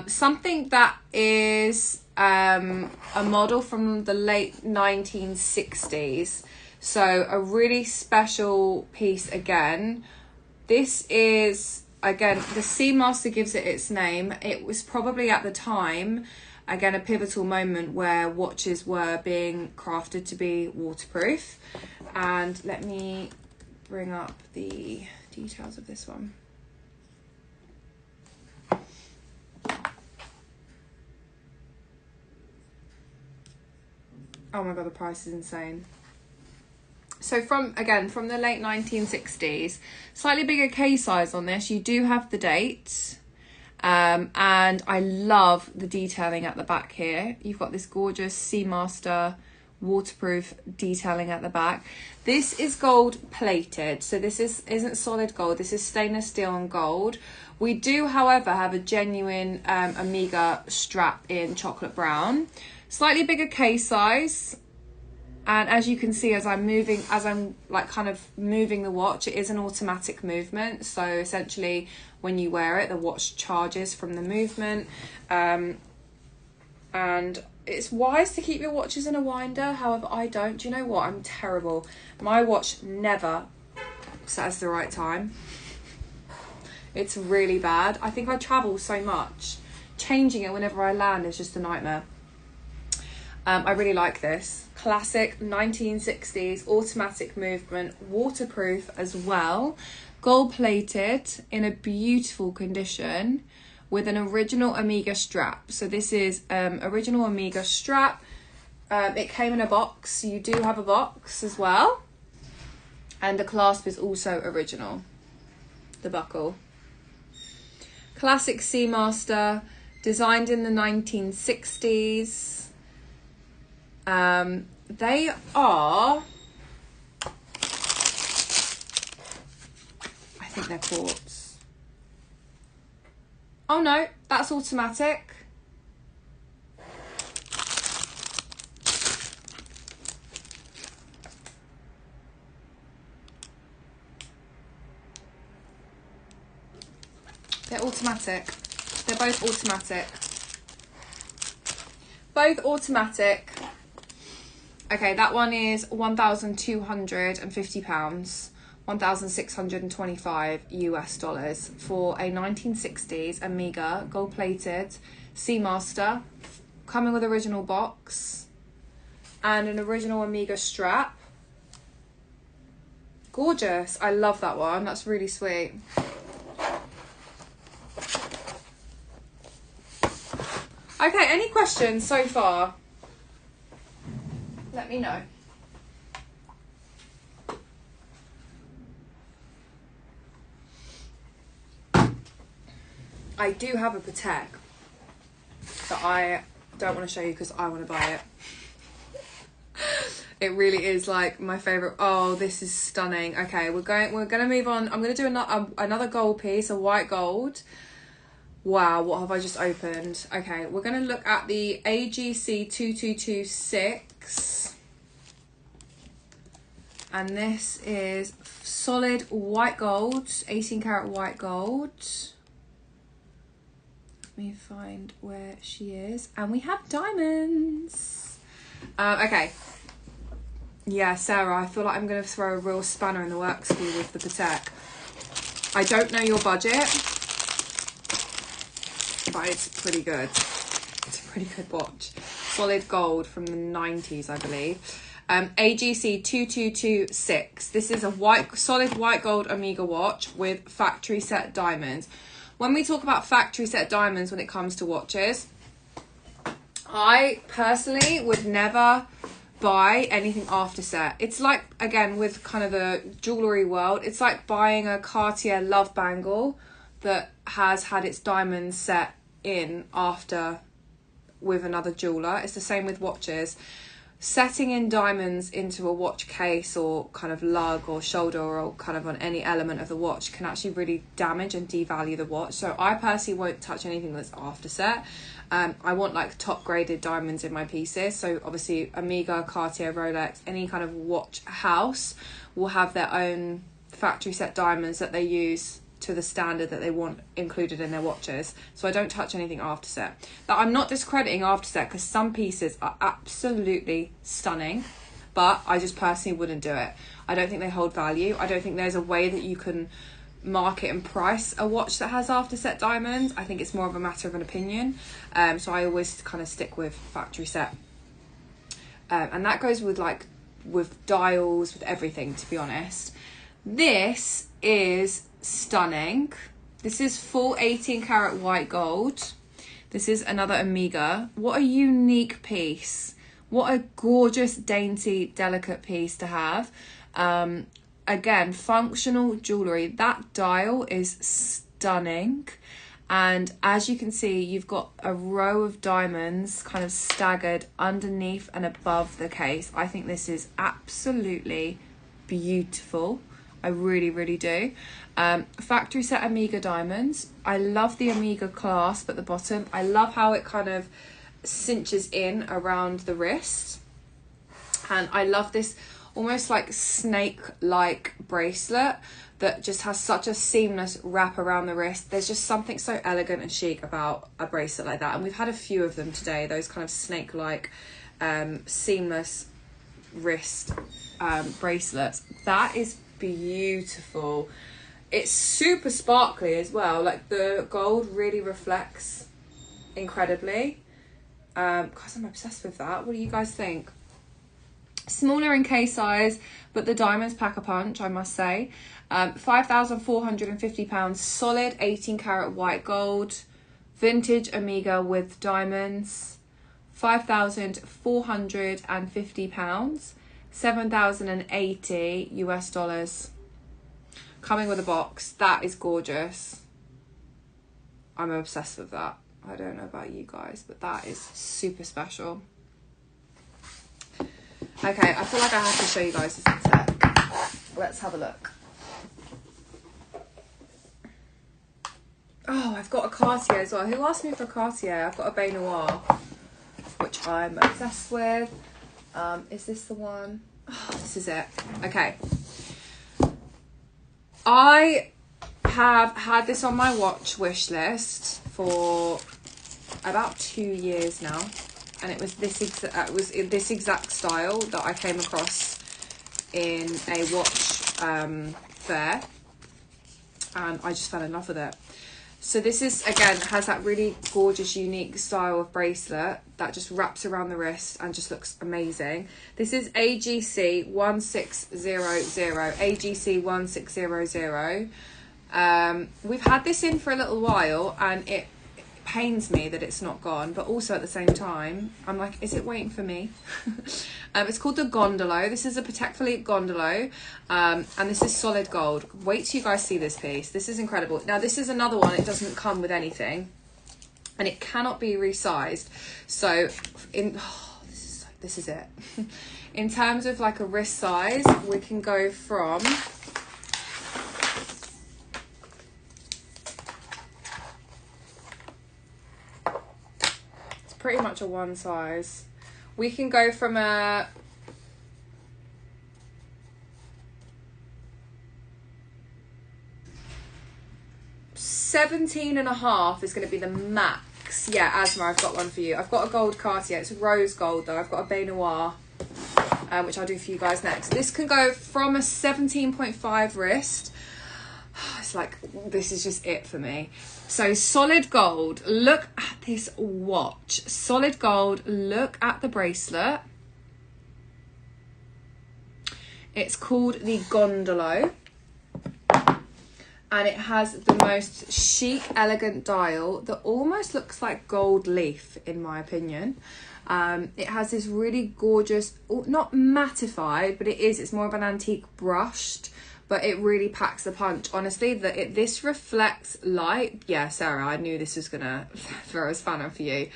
Something that is a model from the late 1960s. So a really special piece again. This is, again, the Seamaster gives it its name. It was probably at the time, again, a pivotal moment where watches were being crafted to be waterproof. And let me bring up the details of this one. Oh my God, the price is insane. So from the late 1960s, slightly bigger case size on this. You do have the date. And I love the detailing at the back here. You've got this gorgeous Seamaster waterproof detailing at the back. This is gold plated. So this isn't solid gold. This is stainless steel and gold. We do, however, have a genuine Omega strap in chocolate brown. Slightly bigger case size. And as you can see, as I'm like kind of moving the watch, it is an automatic movement. So essentially when you wear it, the watch charges from the movement. And it's wise to keep your watches in a winder. However, I don't. Do you know what? I'm terrible. My watch never sets the right time. It's really bad. I think I travel so much. Changing it whenever I land is just a nightmare. I really like this. Classic 1960s automatic movement, waterproof as well. Gold plated in a beautiful condition with an original Omega strap. So this is original Omega strap. It came in a box. You do have a box as well. And the clasp is also original. The buckle. Classic Seamaster, designed in the 1960s. They are, I think they're quartz. Oh no, that's automatic. They're automatic. They're both automatic. Both automatic. Okay, that one is £1,250, 1,625 US dollars for a 1960s Omega gold-plated Seamaster, coming with original box and an original Omega strap. Gorgeous. I love that one. That's really sweet. Okay, any questions so far? Let me know. I do have a Patek that I don't want to show you because I want to buy it. It really is like my favorite. Oh, this is stunning. Okay, we're gonna move on. I'm gonna do another gold piece, a white gold. Wow, what have I just opened? Okay, we're gonna look at the AGC 2226. And this is solid white gold, 18 karat white gold. Let me find where she is. And we have diamonds. Okay. Yeah, Sarah, I feel like I'm going to throw a real spanner in the works for you with the Patek. I don't know your budget, but it's pretty good. It's a pretty good watch. Solid gold from the 90s, I believe. AGC 2226. This is a solid white gold Omega watch with factory set diamonds. When we talk about factory set diamonds when it comes to watches, I personally would never buy anything after set. It's like, again, with kind of the jewellery world, it's like buying a Cartier love bangle that has had its diamonds set in after with another jeweller. It's the same with watches. setting in diamonds into a watch case or kind of lug or shoulder or kind of on any element of the watch can actually really damage and devalue the watch. So I personally won't touch anything that's after set. I want like top graded diamonds in my pieces. So obviously Omega, Cartier, Rolex, any kind of watch house will have their own factory set diamonds that they use to the standard that they want included in their watches. So I don't touch anything after set. But I'm not discrediting after set, because some pieces are absolutely stunning, but I just personally wouldn't do it. I don't think they hold value. I don't think there's a way that you can market and price a watch that has after set diamonds. I think it's more of a matter of an opinion. So I always kind of stick with factory set. And that goes with like with dials, with everything, to be honest. This is stunning. This is full 18 karat white gold. This is another Omega. What a unique piece. What a gorgeous, dainty, delicate piece to have. Again, functional jewellery. That dial is stunning. And as you can see, you've got a row of diamonds kind of staggered underneath and above the case. I think this is absolutely beautiful. I really, really do. Factory set Omega diamonds. I love the Omega clasp at the bottom. I love how it kind of cinches in around the wrist. And I love this almost like snake-like bracelet that just has such a seamless wrap around the wrist. There's just something so elegant and chic about a bracelet like that. And we've had a few of them today, those kind of snake-like seamless wrist bracelets. That is beautiful. It's super sparkly as well. Like the gold really reflects incredibly. Guys, I'm obsessed with that. What do you guys think? Smaller in case size, but the diamonds pack a punch, I must say. £5,450, solid 18 karat white gold, vintage Omega with diamonds. £5,450, 7,080 US dollars. Coming with a box. That is gorgeous. I'm obsessed with that. I don't know about you guys, but that is super special. Okay, I feel like I have to show you guys this in a sec. Let's have a look. Oh, I've got a Cartier as well. Who asked me for a Cartier? I've got a Bay Noir, which I'm obsessed with. Is this the one? Oh, this is it. Okay. I have had this on my watch wish list for about 2 years now. And it was this exact style that I came across in a watch fair, and I just fell in love with it. So this is, again, has that really gorgeous, unique style of bracelet that just wraps around the wrist and just looks amazing. This is AGC 1600. AGC 1600. We've had this in for a little while, and it pains me that it's not gone, but also at the same time I'm like, is it waiting for me? It's called the Gondolo. This is a Patek Philippe Gondolo, and this is solid gold. Wait till you guys see this piece. This is incredible. Now this is another one, it doesn't come with anything and it cannot be resized. So this is it. In terms of like a wrist size, we can go from pretty much a one size. We can go from a 17.5 is going to be the max. Yeah, Asma, I've got one for you. I've got a gold Cartier. It's rose gold though. I've got a Bay Noir, which I'll do for you guys next. This can go from a 17.5 wrist. It's like, this is just it for me. So solid gold, look at this watch. Solid gold, look at the bracelet. It's called the Gondolo. And it has the most chic, elegant dial that almost looks like gold leaf, in my opinion. It has this really gorgeous, not mattified, but it's more of an antique brushed, but it really packs the punch. Honestly, this reflects light. Yeah, Sarah, I knew this was gonna throw a spanner for you.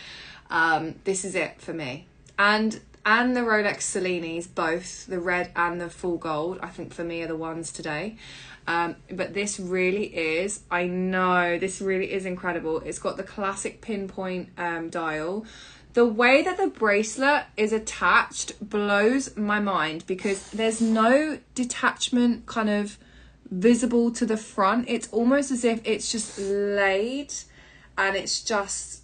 This is it for me. And and the Rolex Cellinis, both the red and the full gold, I think for me are the ones today. But this really is, I know, this really is incredible. It's got the classic pinpoint dial. The way that the bracelet is attached blows my mind, because there's no detachment kind of visible to the front. It's almost as if it's just laid, and it's just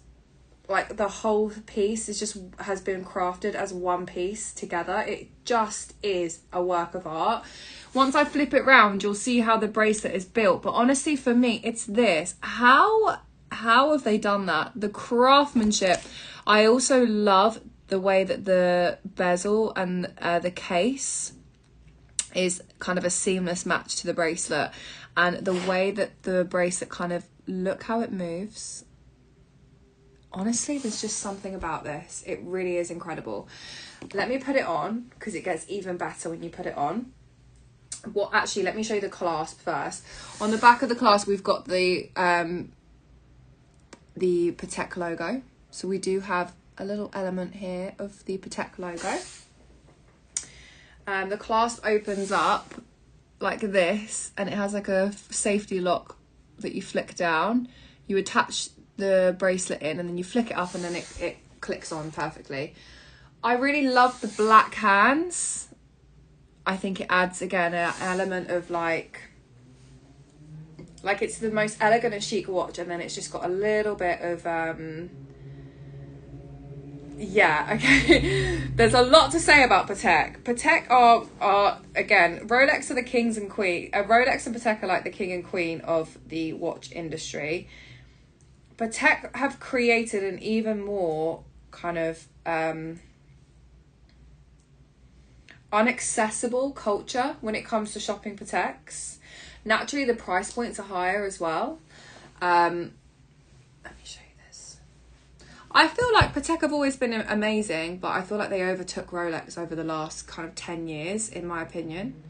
like the whole piece is just has been crafted as one piece together. It just is a work of art. Once I flip it round, you'll see how the bracelet is built. But honestly, for me, it's this. How have they done that? The craftsmanship. I also love the way that the bezel and the case is kind of a seamless match to the bracelet, and the way that the bracelet kind of, look how it moves. Honestly, there's just something about this. It really is incredible. Let me put it on, because it gets even better when you put it on. Well, actually, let me show you the clasp first. On the back of the clasp, we've got the Patek logo. So we do have a little element here of the Patek logo. The clasp opens up like this, and it has like a safety lock that you flick down. You attach the bracelet in, and then you flick it up, and then it clicks on perfectly. I really love the black hands. I think it adds, again, an element of like it's the most elegant and chic watch, and then it's just got a little bit of yeah, okay. There's a lot to say about Patek. Patek are again, Rolex are the kings and queen. Rolex and Patek are like the king and queen of the watch industry. Patek have created an even more kind of unaccessible culture when it comes to shopping Pateks. Naturally, the price points are higher as well. Let me show you this. I feel like Patek have always been amazing, but I feel like they overtook Rolex over the last kind of 10 years, in my opinion.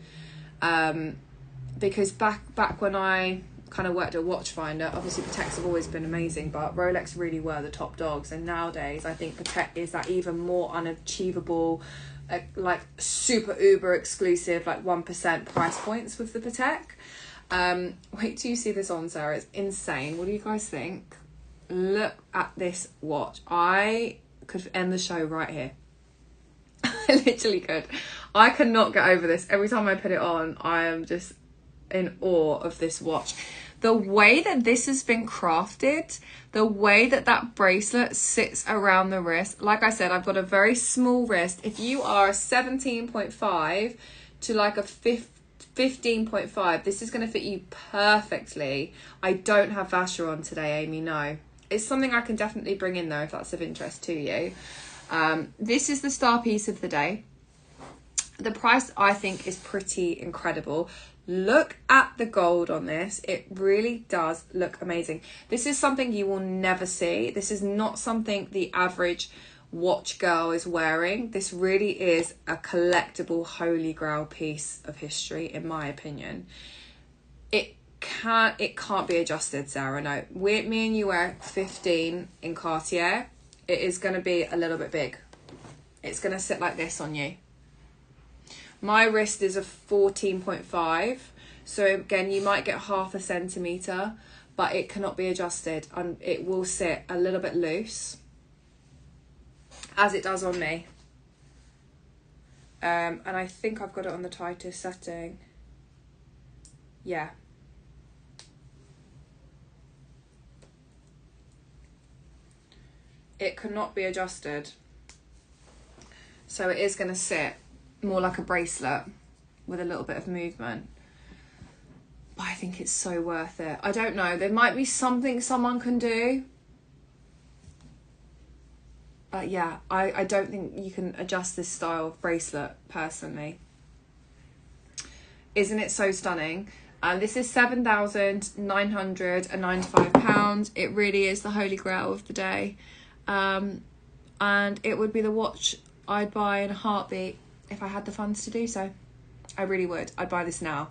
Because back when I kind of worked at Watchfinder, obviously Pateks have always been amazing, but Rolex really were the top dogs. And nowadays, I think Patek is that even more unachievable, like super uber exclusive, like 1% price points with the Patek. Wait till you see this on, Sarah. It's insane. What do you guys think? Look at this watch. I could end the show right here. I literally could. I cannot get over this. Every time I put it on, I am just in awe of this watch. The way that this has been crafted, the way that that bracelet sits around the wrist. Like I said, I've got a very small wrist. If you are a 17.5 to like a 15.5, this is going to fit you perfectly. I don't have Vacheron today, Amy, no. It's something I can definitely bring in though, if that's of interest to you. This is the star piece of the day. The price, I think, is pretty incredible. Look at the gold on this. It really does look amazing. This is something you will never see. This is not something the average watch girl is wearing. This really is a collectible holy grail piece of history, in my opinion. It can't be adjusted, Sarah. No, me and you wear 15 in Cartier. It is going to be a little bit big. It's going to sit like this on you. My wrist is a 14.5, so again, you might get half a centimetre, but it cannot be adjusted, and it will sit a little bit loose, as it does on me. And I think I've got it on the tightest setting. Yeah. It cannot be adjusted, so it is going to sit more like a bracelet with a little bit of movement. But I think it's so worth it. I don't know, there might be something someone can do, but yeah, I don't think you can adjust this style of bracelet personally. Isn't it so stunning? This is £7,995. It really is the holy grail of the day, and it would be the watch I'd buy in a heartbeat if I had the funds to do so. I really would. I'd buy this now.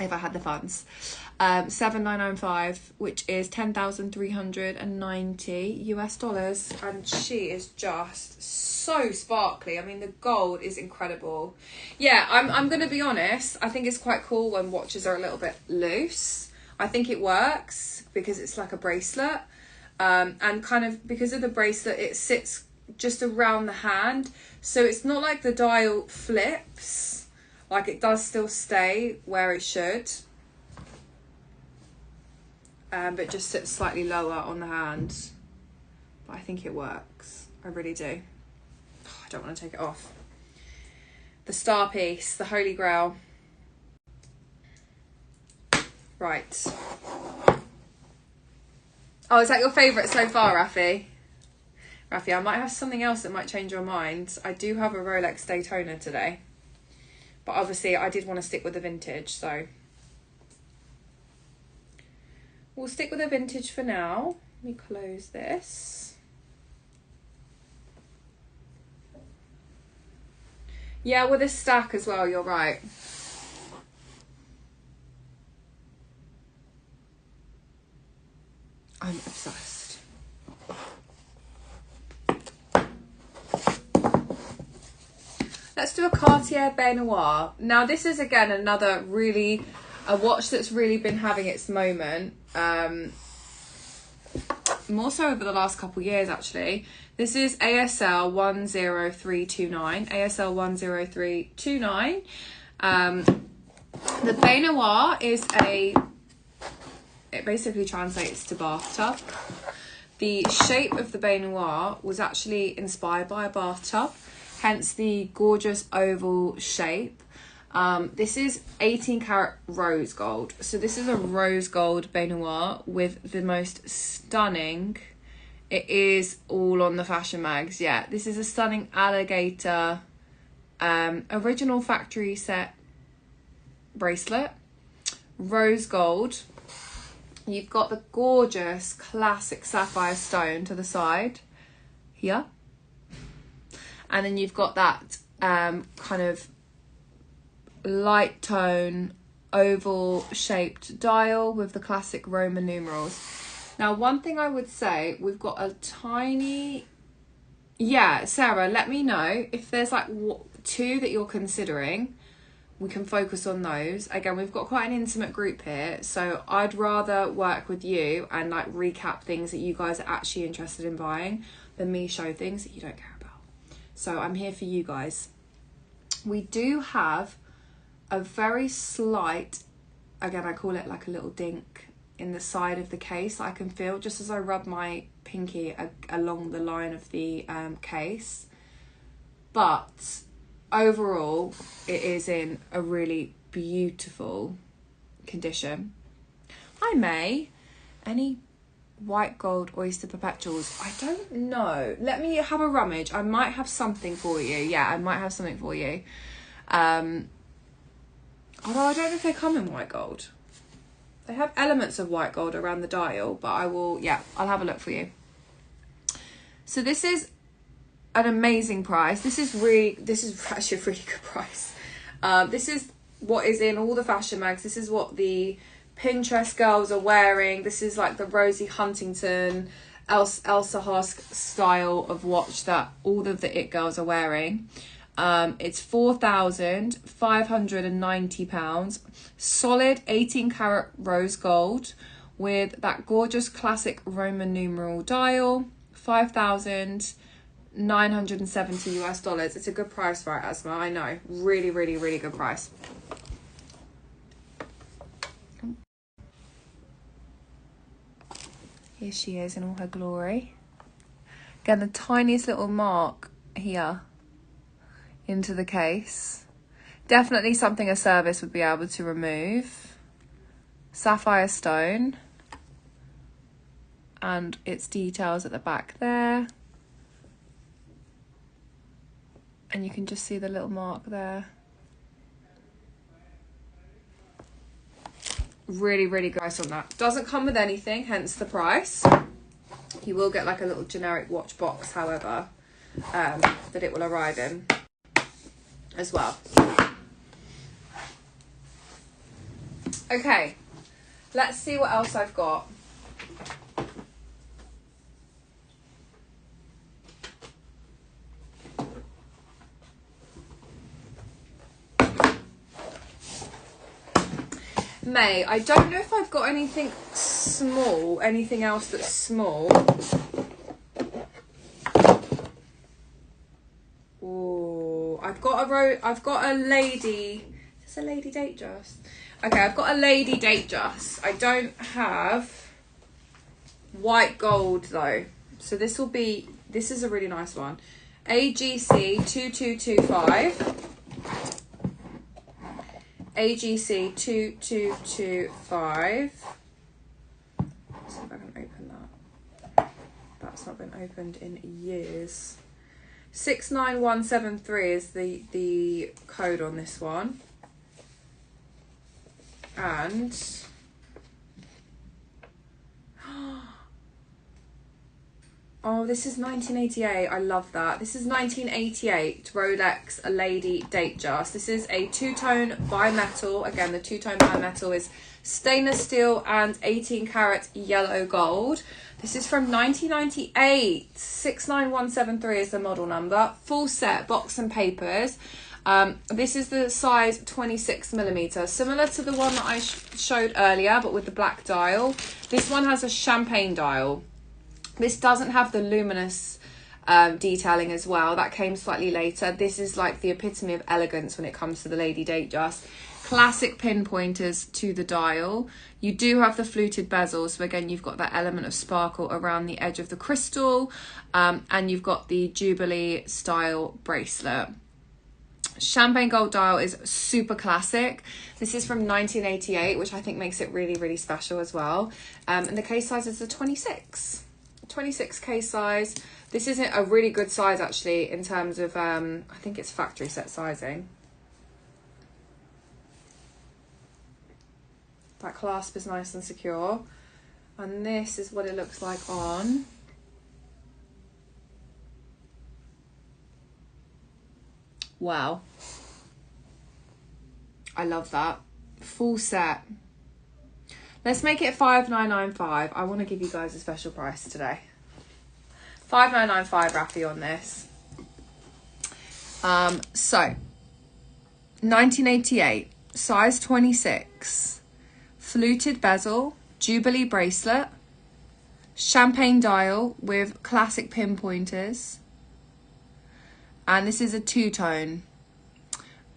if I had the funds. 7,995, which is 10,390 US dollars, and she is just so sparkly. I mean, the gold is incredible. Yeah, I'm gonna be honest, I think it's quite cool when watches are a little bit loose. I think it works because it's like a bracelet, and kind of because of the bracelet, it sits just around the hand, so it's not like the dial flips, like it does still stay where it should, but just sits slightly lower on the hand. But I think it works, I really do. I don't want to take it off. The star piece, the holy grail. Right. Oh, is that your favourite so far, Rafi? Rafi, I might have something else that might change your mind. I do have a Rolex Daytona today. But obviously I did want to stick with the vintage, so we'll stick with the vintage for now. Let me close this. Yeah, with a stack as well, you're right. I'm obsessed. Let's do a Cartier Bay Noir. Now this is again another really, a watch that's really been having its moment. More so over the last couple of years actually. This is ASL 10329. ASL 10329. The Bay Noir is it basically translates to bathtub. The shape of the Bay Noir was actually inspired by a bathtub, hence the gorgeous oval shape. This is 18 karat rose gold. So this is a rose gold Bay Noir with the most stunning, it is all on the fashion mags, yeah. This is a stunning alligator, original factory set bracelet, rose gold. You've got the gorgeous classic sapphire stone to the side here. And then you've got that kind of light tone oval shaped dial with the classic Roman numerals. Now, one thing I would say, we've got a tiny, yeah, Sarah, let me know if there's like two that you're considering. We can focus on those. Again, we've got quite an intimate group here, so I'd rather work with you and like recap things that you guys are actually interested in buying than me show things that you don't care about. So I'm here for you guys. We do have a very slight, again, I call it like a little dink in the side of the case I can feel just as I rub my pinky along the line of the case. But overall, it is in a really beautiful condition. Any white gold oyster perpetuals? I don't know. Let me have a rummage. I might have something for you. Yeah, I might have something for you. Although I don't know if they come in white gold. They have elements of white gold around the dial, but I'll have a look for you. So this is an amazing price. This is actually a really good price. This is what is in all the fashion mags. This is what the Pinterest girls are wearing. This is like the Rosie Huntington, Elsa Hosk style of watch that all of the it girls are wearing. It's £4,590, solid 18 karat rose gold with that gorgeous classic Roman numeral dial. 5,970 US dollars. It's a good price, right, Asma? I know. Really, really, really good price. Here she is in all her glory. Again, the tiniest little mark here into the case. Definitely something a service would be able to remove. Sapphire stone. And its details at the back there. And you can just see the little mark there. Really, really nice on that. Doesn't come with anything, hence the price. You will get like a little generic watch box, however, that it will arrive in as well. Okay, let's see what else I've got. May, I don't know if I've got anything small, anything else that's small. Oh, I've got a lady. Is this a lady date dress? Okay, I've got a lady date dress. I don't have white gold though. So this is a really nice one. AGC 2225. AGC 2225. Let's see if I can open that. That's not been opened in years. 69173 is the code on this one. And oh, this is 1988. I love that. This is 1988 Rolex A Lady Date Dress. This is a two-tone bimetal. Again, the two-tone bimetal is stainless steel and 18 karat yellow gold. This is from 1998. 69173 is the model number. Full set, box and papers. This is the size 26mm, similar to the one that I showed earlier, but with the black dial. This one has a champagne dial. This doesn't have the luminous detailing as well. That came slightly later. This is like the epitome of elegance when it comes to the lady date dress. Classic pinpointers to the dial. You do have the fluted bezel, so again you've got that element of sparkle around the edge of the crystal, and you've got the Jubilee style bracelet. Champagne gold dial is super classic. This is from 1988, which I think makes it really, really special as well. And the case size is a 26 case size. This isn't a really good size actually in terms of I think it's factory set sizing. That clasp is nice and secure, and this is what it looks like on. Wow, I love that. Full set. Let's make it 5995. I want to give you guys a special price today. 5995 Rafi on this. So 1988, size 26, fluted bezel, Jubilee bracelet, champagne dial with classic pinpointers, and this is a two-tone,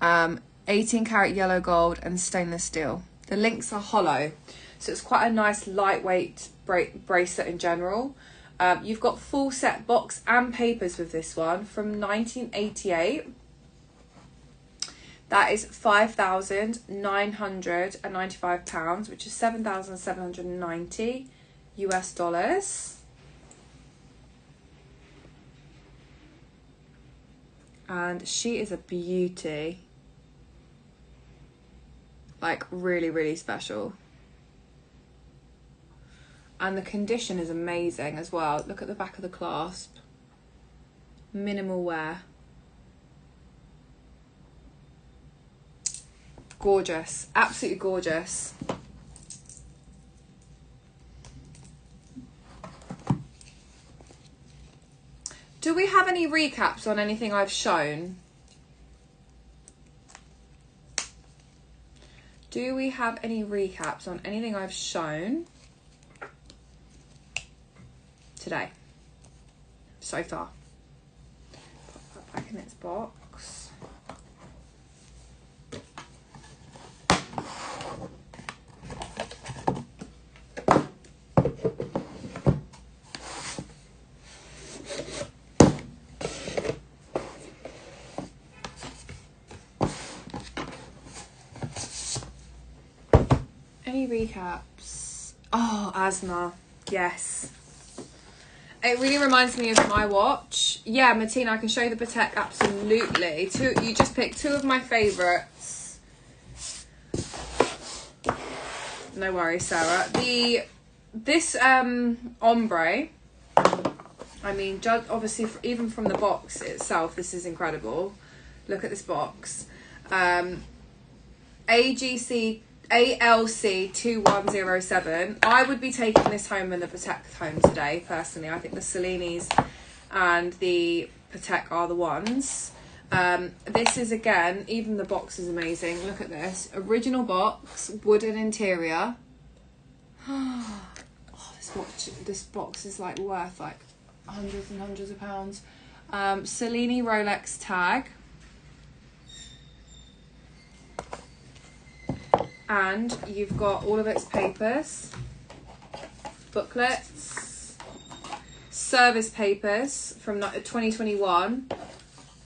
18 karat yellow gold and stainless steel. The links are hollow, so it's quite a nice lightweight bracelet in general. You've got full set box and papers with this one from 1988. That is £5,995, which is 7,790 US dollars. And she is a beauty. Like really, really special. And the condition is amazing as well. Look at the back of the clasp. Minimal wear. Gorgeous, absolutely gorgeous. Do we have any recaps on anything I've shown? Do we have any recaps on anything I've shown today so far? Put that back in its box. Any recaps? Oh, Asma, yes. It really reminds me of my watch. Yeah, Martina, I can show you the Patek, absolutely. You just picked two of my favourites. No worries, Sarah. This ombre, I mean, obviously, even from the box itself, this is incredible. Look at this box. AGC ALC2107. I would be taking this home and the Patek home today, personally. I think the Cellinis and the Patek are the ones. This is, again, even the box is amazing. Look at this. Original box, wooden interior. Oh, this box is like worth like hundreds and hundreds of pounds. Cellini Rolex tag. And you've got all of its papers, booklets, service papers from 2021,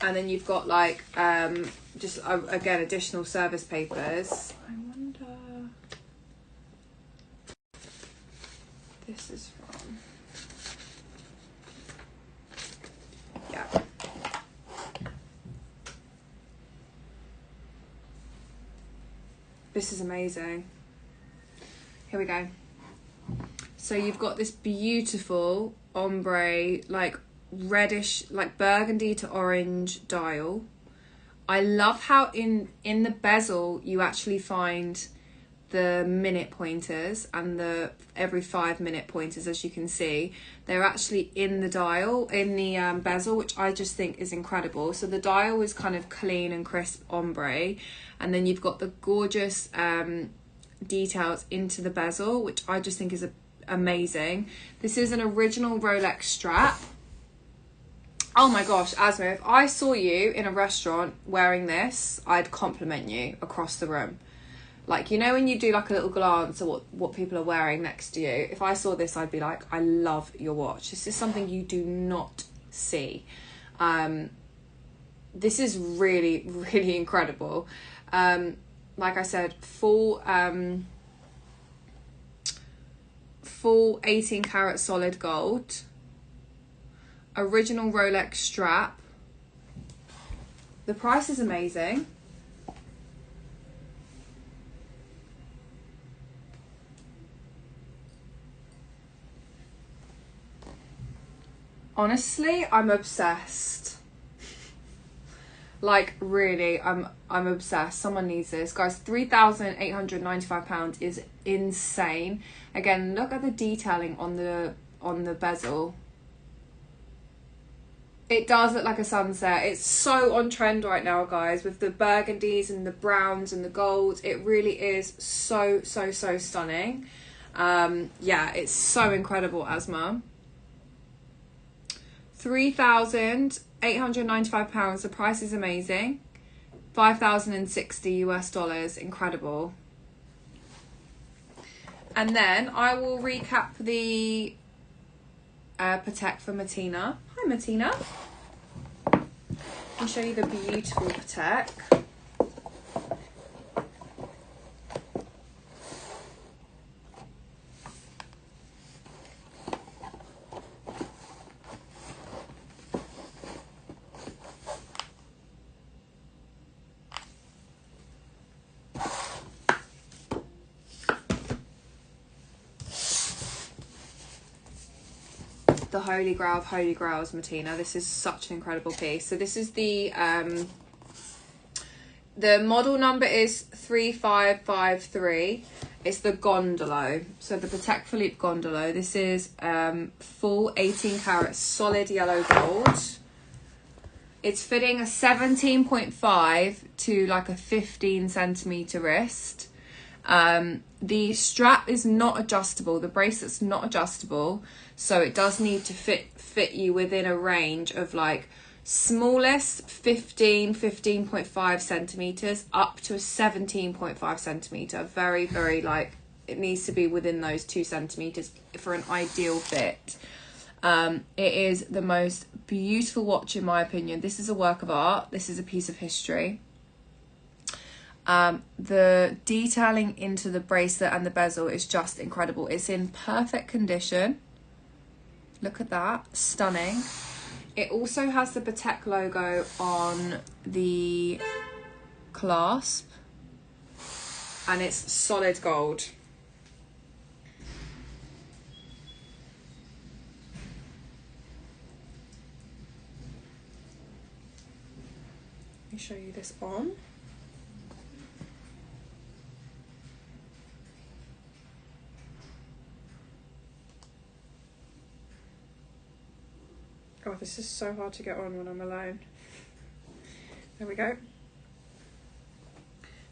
and then you've got like just again additional service papers. I wonder this is from, yeah. This is amazing. Here we go. So you've got this beautiful ombre, like reddish, like burgundy to orange dial. I love how in the bezel you actually find the minute pointers and the every 5 minute pointers. As you can see, they're actually in the dial, in the bezel, which I just think is incredible. So the dial is kind of clean and crisp ombre, and then you've got the gorgeous details into the bezel, which I just think is amazing. This is an original Rolex strap. Oh my gosh, Asma, if I saw you in a restaurant wearing this, I'd compliment you across the room. Like, you know, when you do like a little glance at what people are wearing next to you, if I saw this, I'd be like, I love your watch. This is something you do not see. This is really, really incredible. Like I said, full 18 karat solid gold. Original Rolex strap. The price is amazing. Honestly, I'm obsessed. Like, really, I'm obsessed. Someone needs this. Guys, £3,895 is insane. Again, look at the detailing on the bezel. It does look like a sunset. It's so on trend right now, guys, with the burgundies and the browns and the golds. It really is so, so, so stunning. Yeah, it's so incredible, Asma. £3,895. The price is amazing. 5,060 US dollars. Incredible. And then I will recap the Patek for Martina. Hi, Martina. I'll show you the beautiful Patek. The Holy Grail of Holy Grails, Martina. This is such an incredible piece. So this is the model number is 3553. It's the Gondolo. So the Patek Philippe Gondolo. This is full 18 karat solid yellow gold. It's fitting a 17.5 to like a 15 centimeter wrist. The strap is not adjustable. The bracelet's not adjustable. So it does need to fit you within a range of like smallest 15.5 centimeters up to a 17.5 centimeter. Very, very like, it needs to be within those 2 centimeters for an ideal fit. It is the most beautiful watch in my opinion. This is a work of art. This is a piece of history. The detailing into the bracelet and the bezel is just incredible. It's in perfect condition. Look at that, stunning. It also has the Patek logo on the clasp, and it's solid gold. Let me show you this on. This is so hard to get on when I'm alone. There we go.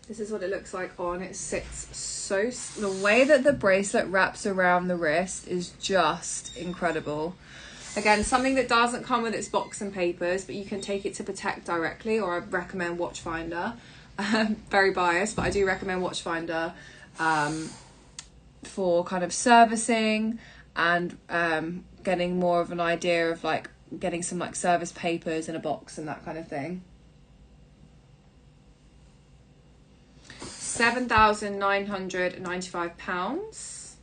This is what it looks like on. It sits so... The way that the bracelet wraps around the wrist is just incredible. Again, something that doesn't come with its box and papers, but you can take it to Patek directly, or I recommend Watchfinder. Very biased, but I do recommend Watchfinder for kind of servicing and getting more of an idea of like getting some like service papers in a box and that kind of thing. £7,995.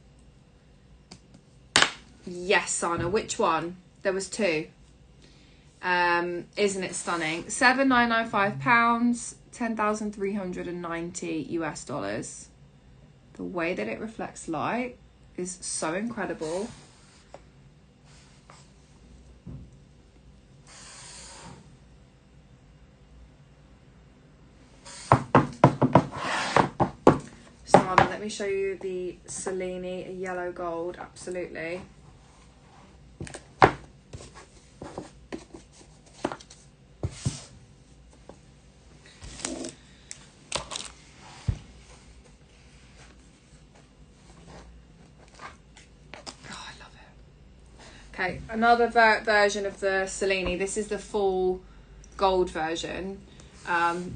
Yes, Sana, which one? There was two. Isn't it stunning? £7,995, $10,390 The way that it reflects light is so incredible. Let me show you the Cellini yellow gold. Absolutely. Okay, another version of the Cellini. This is the full gold version.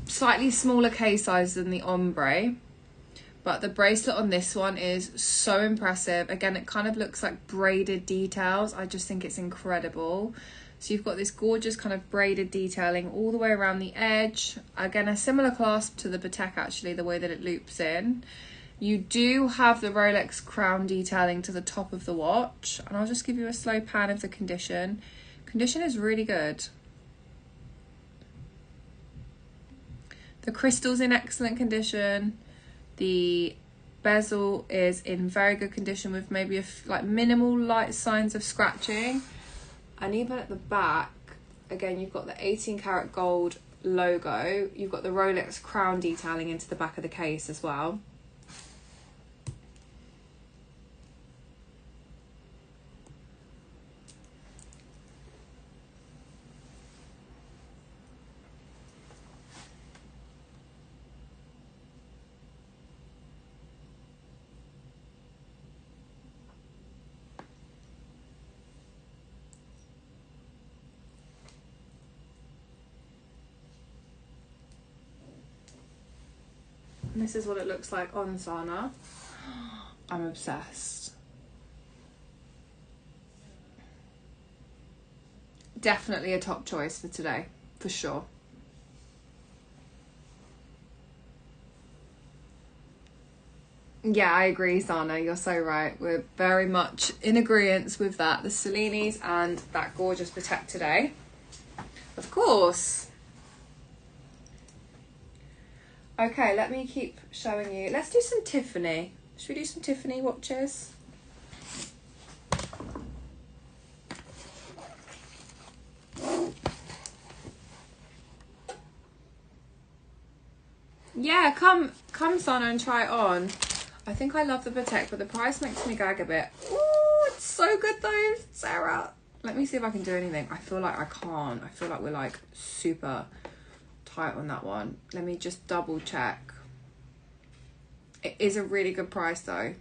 Slightly smaller case size than the ombre, but the bracelet on this one is so impressive. Again, it kind of looks like braided details. I just think it's incredible. So you've got this gorgeous kind of braided detailing all the way around the edge. Again, a similar clasp to the Patek actually, the way that it loops in. You do have the Rolex crown detailing to the top of the watch. And I'll just give you a slow pan of the condition. Condition is really good. The crystal's in excellent condition. The bezel is in very good condition with maybe like minimal light signs of scratching. And even at the back, again, you've got the 18 karat gold logo. You've got the Rolex crown detailing into the back of the case as well. And this is what it looks like on Sana. I'm obsessed. Definitely a top choice for today, for sure. Yeah, I agree, Sana. You're so right. We're very much in agreement with that. The Cellinis and that gorgeous Patek today. Of course. Okay, let me keep showing you. Let's do some Tiffany. Should we do some Tiffany watches? Yeah, come Sana and try it on. I think I love the Patek, but the price makes me gag a bit. Ooh, it's so good though, Sarah. Let me see if I can do anything. I feel like I can't. I feel like we're like super tight on that one. Let me just double check. It is a really good price though.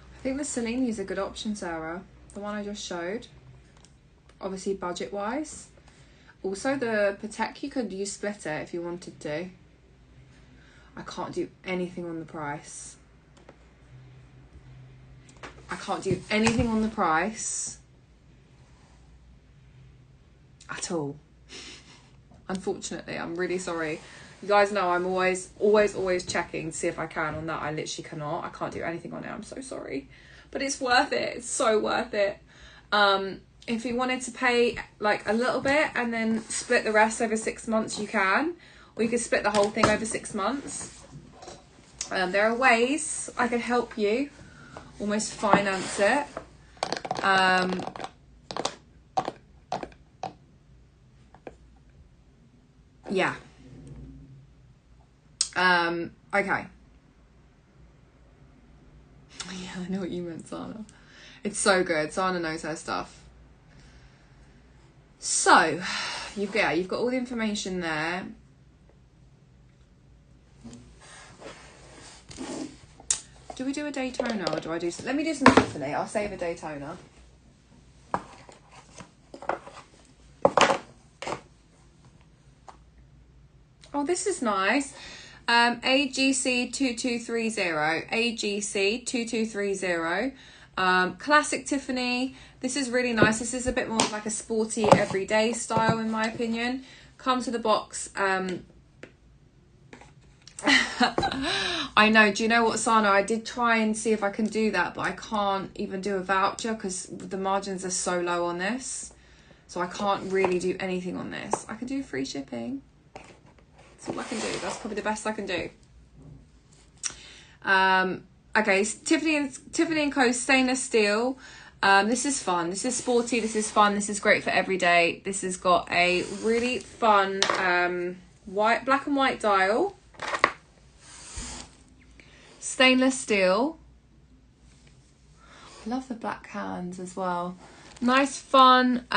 I think the Cellini is a good option, Sarah. The one I just showed. Obviously budget wise. Also the Patek, you could use splitter if you wanted to. I can't do anything on the price. I can't do anything on the price at all. Unfortunately, I'm really sorry. You guys know I'm always checking to see if I can on that. I literally cannot. I can't do anything on it. I'm so sorry. But it's worth it. It's so worth it. If you wanted to pay like a little bit and then split the rest over 6 months, you can. Or you could split the whole thing over 6 months. There are ways I could help you almost finance it. Yeah. Okay. Yeah, I know what you meant, Sana. It's so good. Sana knows her stuff. So, you've got all the information there. Do we do a Daytona or do I do... Let me do some Tiffany. I'll save a Daytona. Oh, this is nice. AGC 2230. AGC 2230. Classic Tiffany. This is really nice. This is a bit more like a sporty everyday style in my opinion. Comes with a box. I know. Do you know what, Sana? I did try and see if I can do that, but I can't even do a voucher because the margins are so low on this. So I can't really do anything on this. I can do free shipping. That's all I can do. That's probably the best I can do. Okay, Tiffany & Co. stainless steel. This is fun. This is sporty. This is fun. This is great for every day. This has got a really fun black and white dial. Stainless steel. I love the black hands as well. Nice fun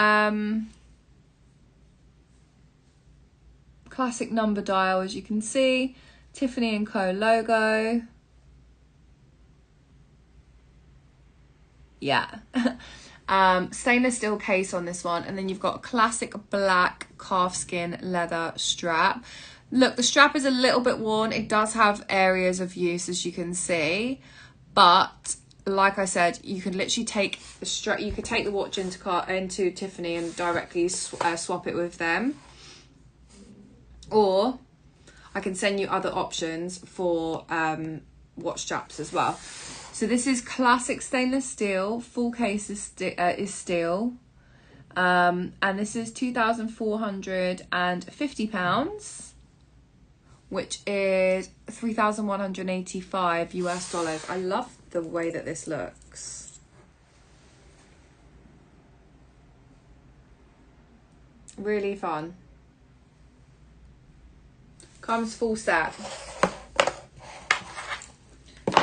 classic number dial, as you can see. Tiffany & Co. logo. Yeah. Stainless steel case on this one, and then you've got a classic black calfskin leather strap. Look, the strap is a little bit worn. It does have areas of use, as you can see, but like I said, you could literally take the strap. You could take the watch into Tiffany and directly swap it with them, or I can send you other options for watch straps as well. So this is classic stainless steel. Full case is steel, and this is £2,450. Which is $3,185 US. I love the way that this looks. Really fun. Comes full set.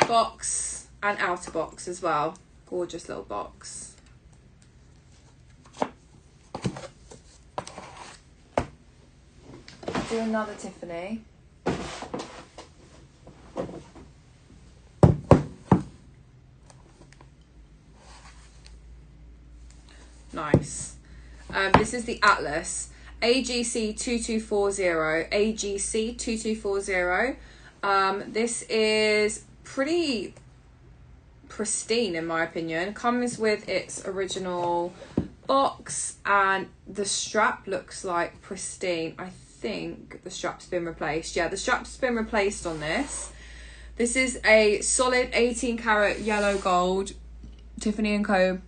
Box and outer box as well. Gorgeous little box. Do another Tiffany. Nice. This is the Atlas. AGC 2240. AGC 2240. This is pretty pristine in my opinion. Comes with its original box and the strap looks like pristine. I think the strap's been replaced. Yeah, the strap's been replaced on this. This is a solid 18 karat yellow gold Tiffany & Co.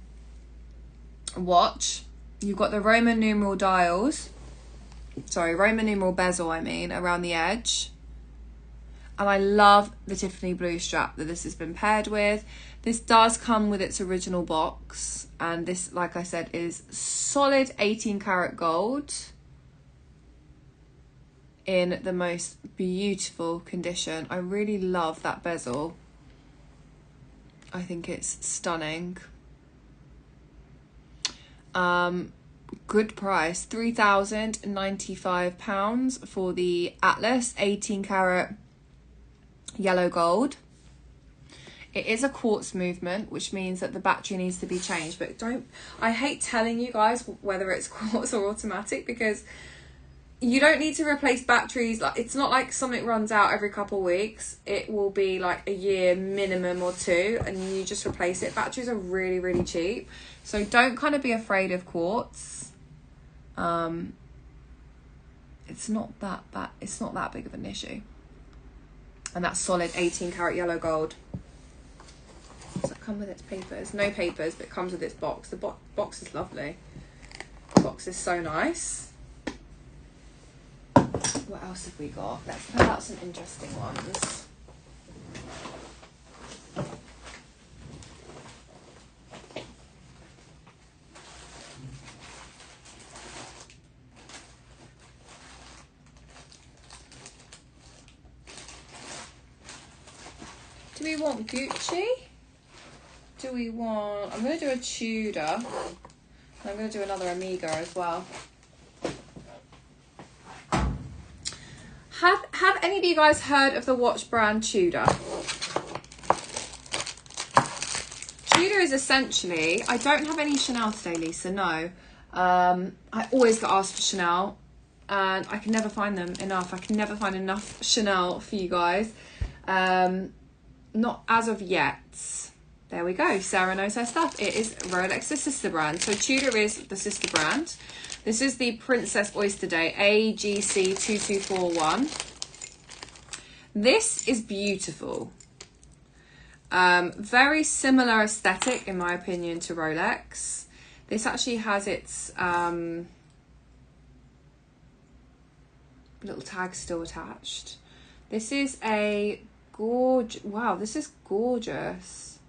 watch. You've got the Roman numeral dials. Sorry, Roman numeral bezel, I mean, around the edge. And I love the Tiffany blue strap that this has been paired with. This does come with its original box. And this, like I said, is solid 18 karat gold in the most beautiful condition. I really love that bezel. I think it's stunning. Good price, £3,095 for the Atlas 18 karat yellow gold. It is a quartz movement, which means that the battery needs to be changed, but I hate telling you guys whether it's quartz or automatic, because you don't need to replace batteries. Like, it's not like something runs out every couple of weeks. It will be like a year minimum or two, and you just replace it. Batteries are really, really cheap, so don't kind of be afraid of quartz. It's not that bad. It's not that big of an issue. And that's solid 18 karat yellow gold. Does it come with its papers? No papers, but it comes with its box. The box is lovely. The box is so nice. What else have we got? Let's pull out some interesting ones. Do we want Gucci? Do we want... I'm going to do a Tudor. I'm going to do another Omega as well. Have any of you guys heard of the watch brand Tudor? Tudor is essentially... I don't have any Chanel today, Lisa, no. I always get asked for Chanel, and I can never find them enough. I can never find enough Chanel for you guys. Not as of yet. There we go. Sarah knows her stuff. It is Rolex's sister brand. So Tudor is the sister brand. This is the Princess Oyster Day AGC 2241. This is beautiful. Very similar aesthetic, in my opinion, to Rolex. This actually has its little tag still attached. This is a gorgeous... Wow, this is gorgeous.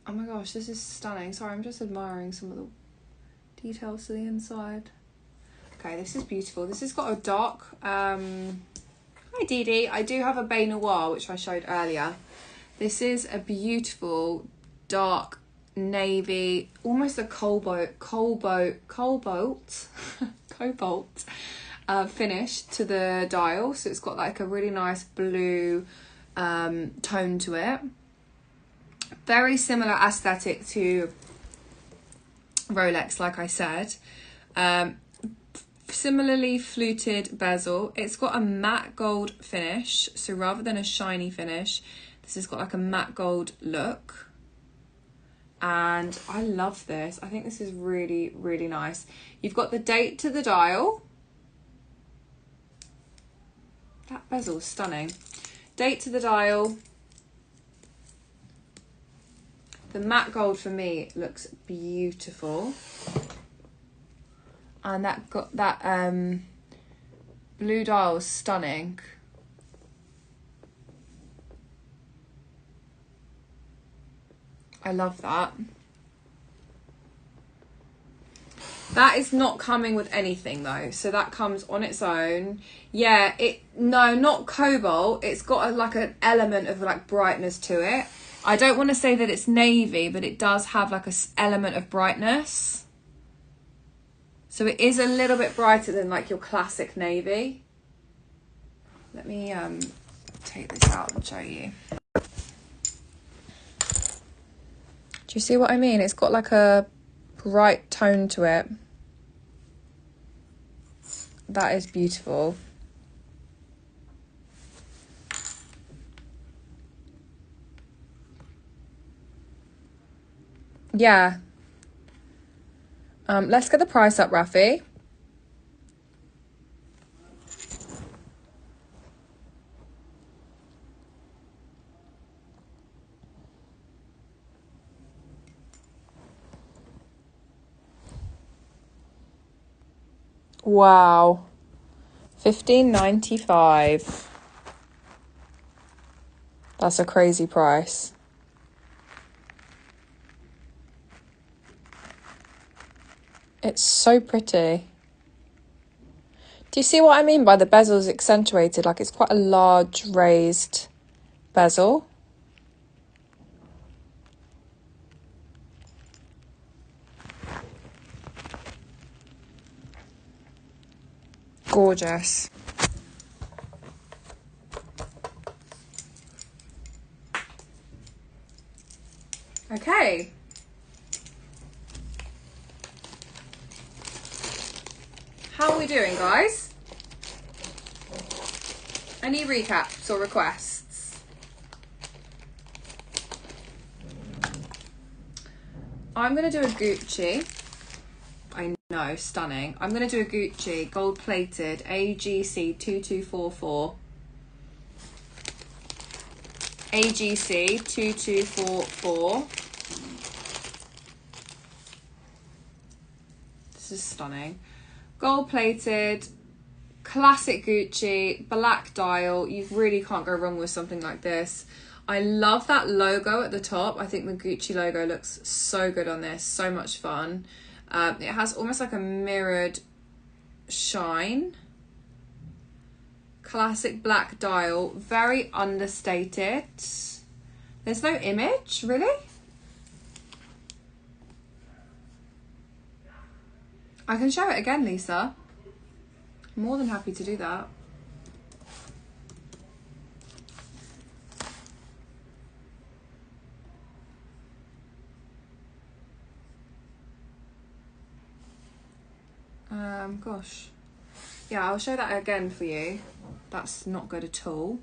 Oh my gosh, this is stunning. Sorry, I'm just admiring some of the details to the inside. Okay, this is beautiful. This has got a dark... Hi, Dee Dee. I do have a Bay Noir, which I showed earlier. This is a beautiful, dark, navy, almost a cobalt finish to the dial. So it's got like a really nice blue tone to it. Very similar aesthetic to Rolex, like I said. Similarly fluted bezel. It's got a matte gold finish, so rather than a shiny finish, this has got like a matte gold look. And I love this. I think this is really, really nice. You've got the date to the dial. That bezel's stunning. Date to the dial. The matte gold for me looks beautiful. And that got that blue dial is stunning. I love that. That is not coming with anything though, so that comes on its own. Yeah, no, not cobalt. It's got like an element of like brightness to it. I don't want to say that it's navy, but it does have like an element of brightness. So it is a little bit brighter than like your classic navy. Let me take this out and show you. Do you see what I mean? It's got like a bright tone to it. That is beautiful. Yeah. Let's get the price up, Rafi. Wow. $15.95. That's a crazy price. It's so pretty. Do you see what I mean by the bezel's accentuated? Like it's quite a large raised bezel. Gorgeous. Okay. How are we doing, guys? Any recaps or requests? I'm going to do a Gucci. I know, stunning. I'm going to do a Gucci gold plated AGC 2244. AGC 2244. This is stunning. Gold plated, classic Gucci, black dial. You really can't go wrong with something like this. I love that logo at the top. I think the Gucci logo looks so good on this. So much fun. It has almost like a mirrored shine. Classic black dial, very understated. There's no image, really? I can show it again, Lisa. I'm more than happy to do that. Gosh. Yeah, I'll show that again for you. That's not good at all.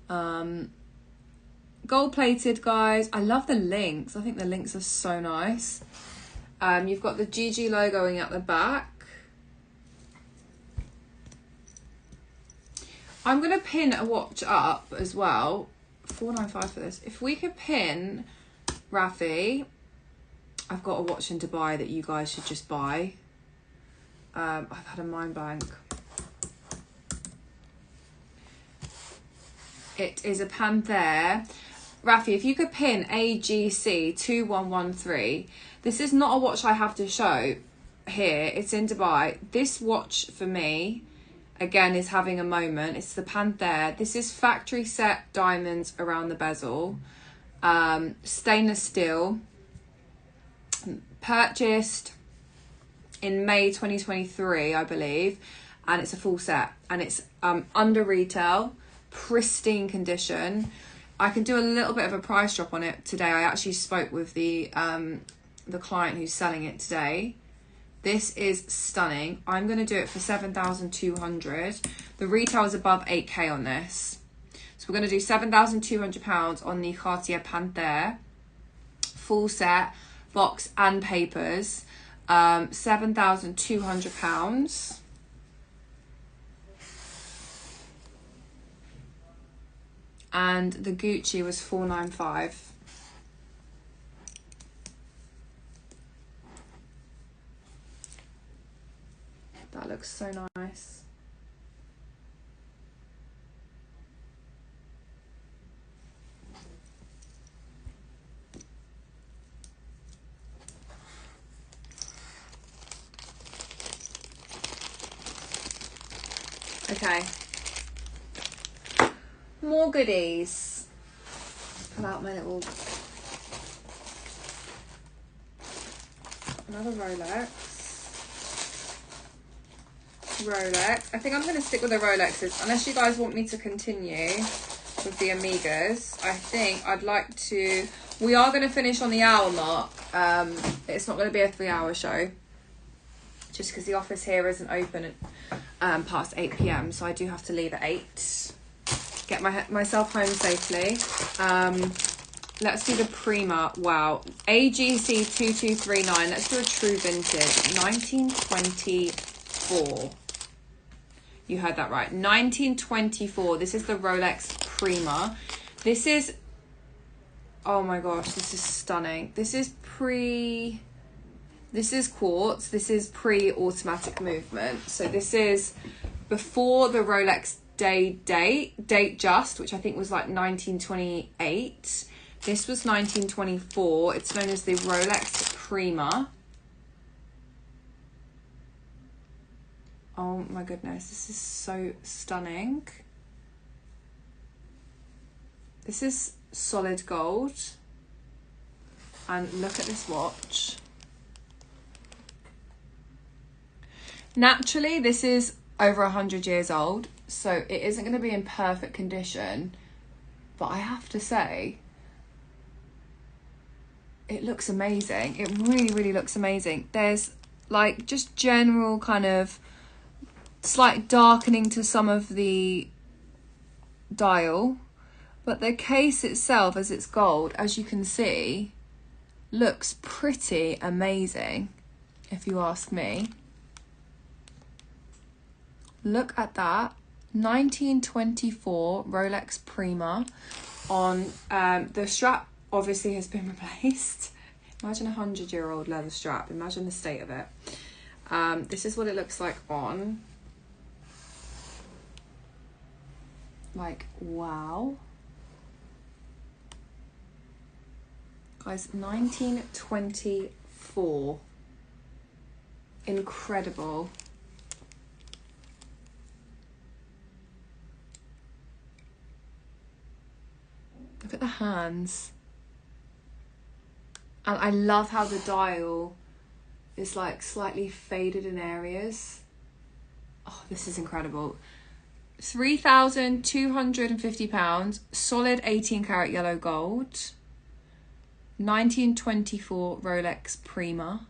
Gold plated, guys. I love the links. I think the links are so nice. You've got the GG logoing at the back. I'm going to pin a watch up as well. $4.95 for this. If we could pin Rafi, I've got a watch in Dubai that you guys should just buy. I've had a mind blank. It is a Panthère. Rafi, if you could pin AGC 2113. This is not a watch I have to show here. It's in Dubai. This watch for me, again, is having a moment. It's the Panthère. This is factory set diamonds around the bezel. Stainless steel. Purchased in May 2023, I believe. And it's a full set. And it's under retail. Pristine condition. I can do a little bit of a price drop on it today. I actually spoke with the client who's selling it today. This is stunning. I'm going to do it for 7,200. The retail is above 8k on this. So we're going to do £7,200 on the Cartier Panthère. Full set, box and papers. £7,200. And the Gucci was $495. That looks so nice. Okay. More goodies. Pull out my little... Another Rolex. I think I'm going to stick with the Rolexes. Unless you guys want me to continue with the Amigas. I think I'd like to... We are going to finish on the hour mark. It's not going to be a 3-hour show. Just because the office here isn't open at, past 8 p.m. So I do have to leave at 8. Get myself home safely. Let's do the Prima. Wow. AGC 2239. Let's do a true vintage. 1924. You heard that right. 1924. This is the Rolex Prima. This is... Oh my gosh, this is stunning. This is quartz. This is pre-automatic movement. So this is before the Rolex date just, which I think was like 1928. This was 1924. It's known as the Rolex Prima. Oh my goodness, this is so stunning. This is solid gold. And look at this watch. Naturally, this is over 100 years old, so it isn't going to be in perfect condition. But I have to say, it looks amazing. It really, really looks amazing. There's like just general kind of slight darkening to some of the dial, but the case itself, as it's gold, as you can see, looks pretty amazing, if you ask me. Look at that. 1924 Rolex Prima on the strap obviously has been replaced. Imagine a 100-year-old leather strap. Imagine the state of it. This is what it looks like on. Like, wow. Guys, 1924. Incredible. Look at the hands. And I love how the dial is like slightly faded in areas. Oh, this is incredible. £3,250, solid 18 karat yellow gold, 1924 Rolex Prima.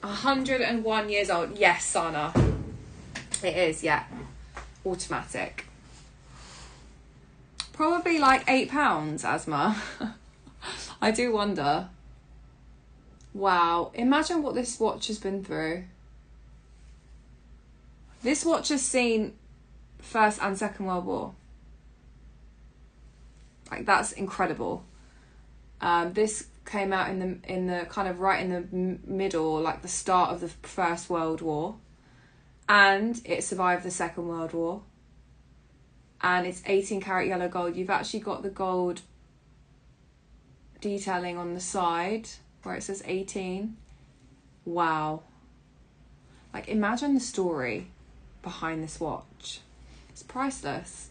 £101 old. Yes, Sana. It is, yeah. Automatic. Probably like £8, Asma. I do wonder. Wow, imagine what this watch has been through. This watch has seen First and Second World War. Like, that's incredible. This came out in the kind of right in the middle, like the start of the First World War, and it survived the Second World War. And it's 18 karat yellow gold. You've actually got the gold detailing on the side where it says 18. Wow. Like, imagine the story behind this watch. It's priceless.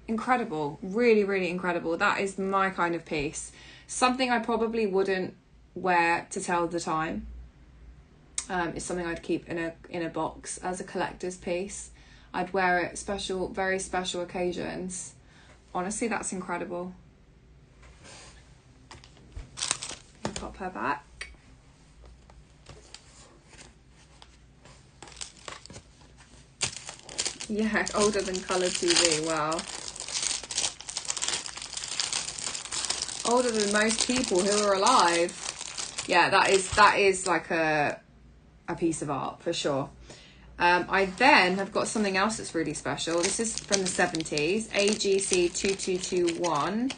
Incredible. Really, really incredible. That is my kind of piece. Something I probably wouldn't wear to tell the time. It's something I'd keep in a box as a collector's piece. I'd wear it very special occasions. Honestly, that's incredible. I'll pop her back. Yeah, older than colour TV, wow. Older than most people who are alive. Yeah, that is like a piece of art for sure. I then have got something else that's really special. This is from the 70s, AGC 2221.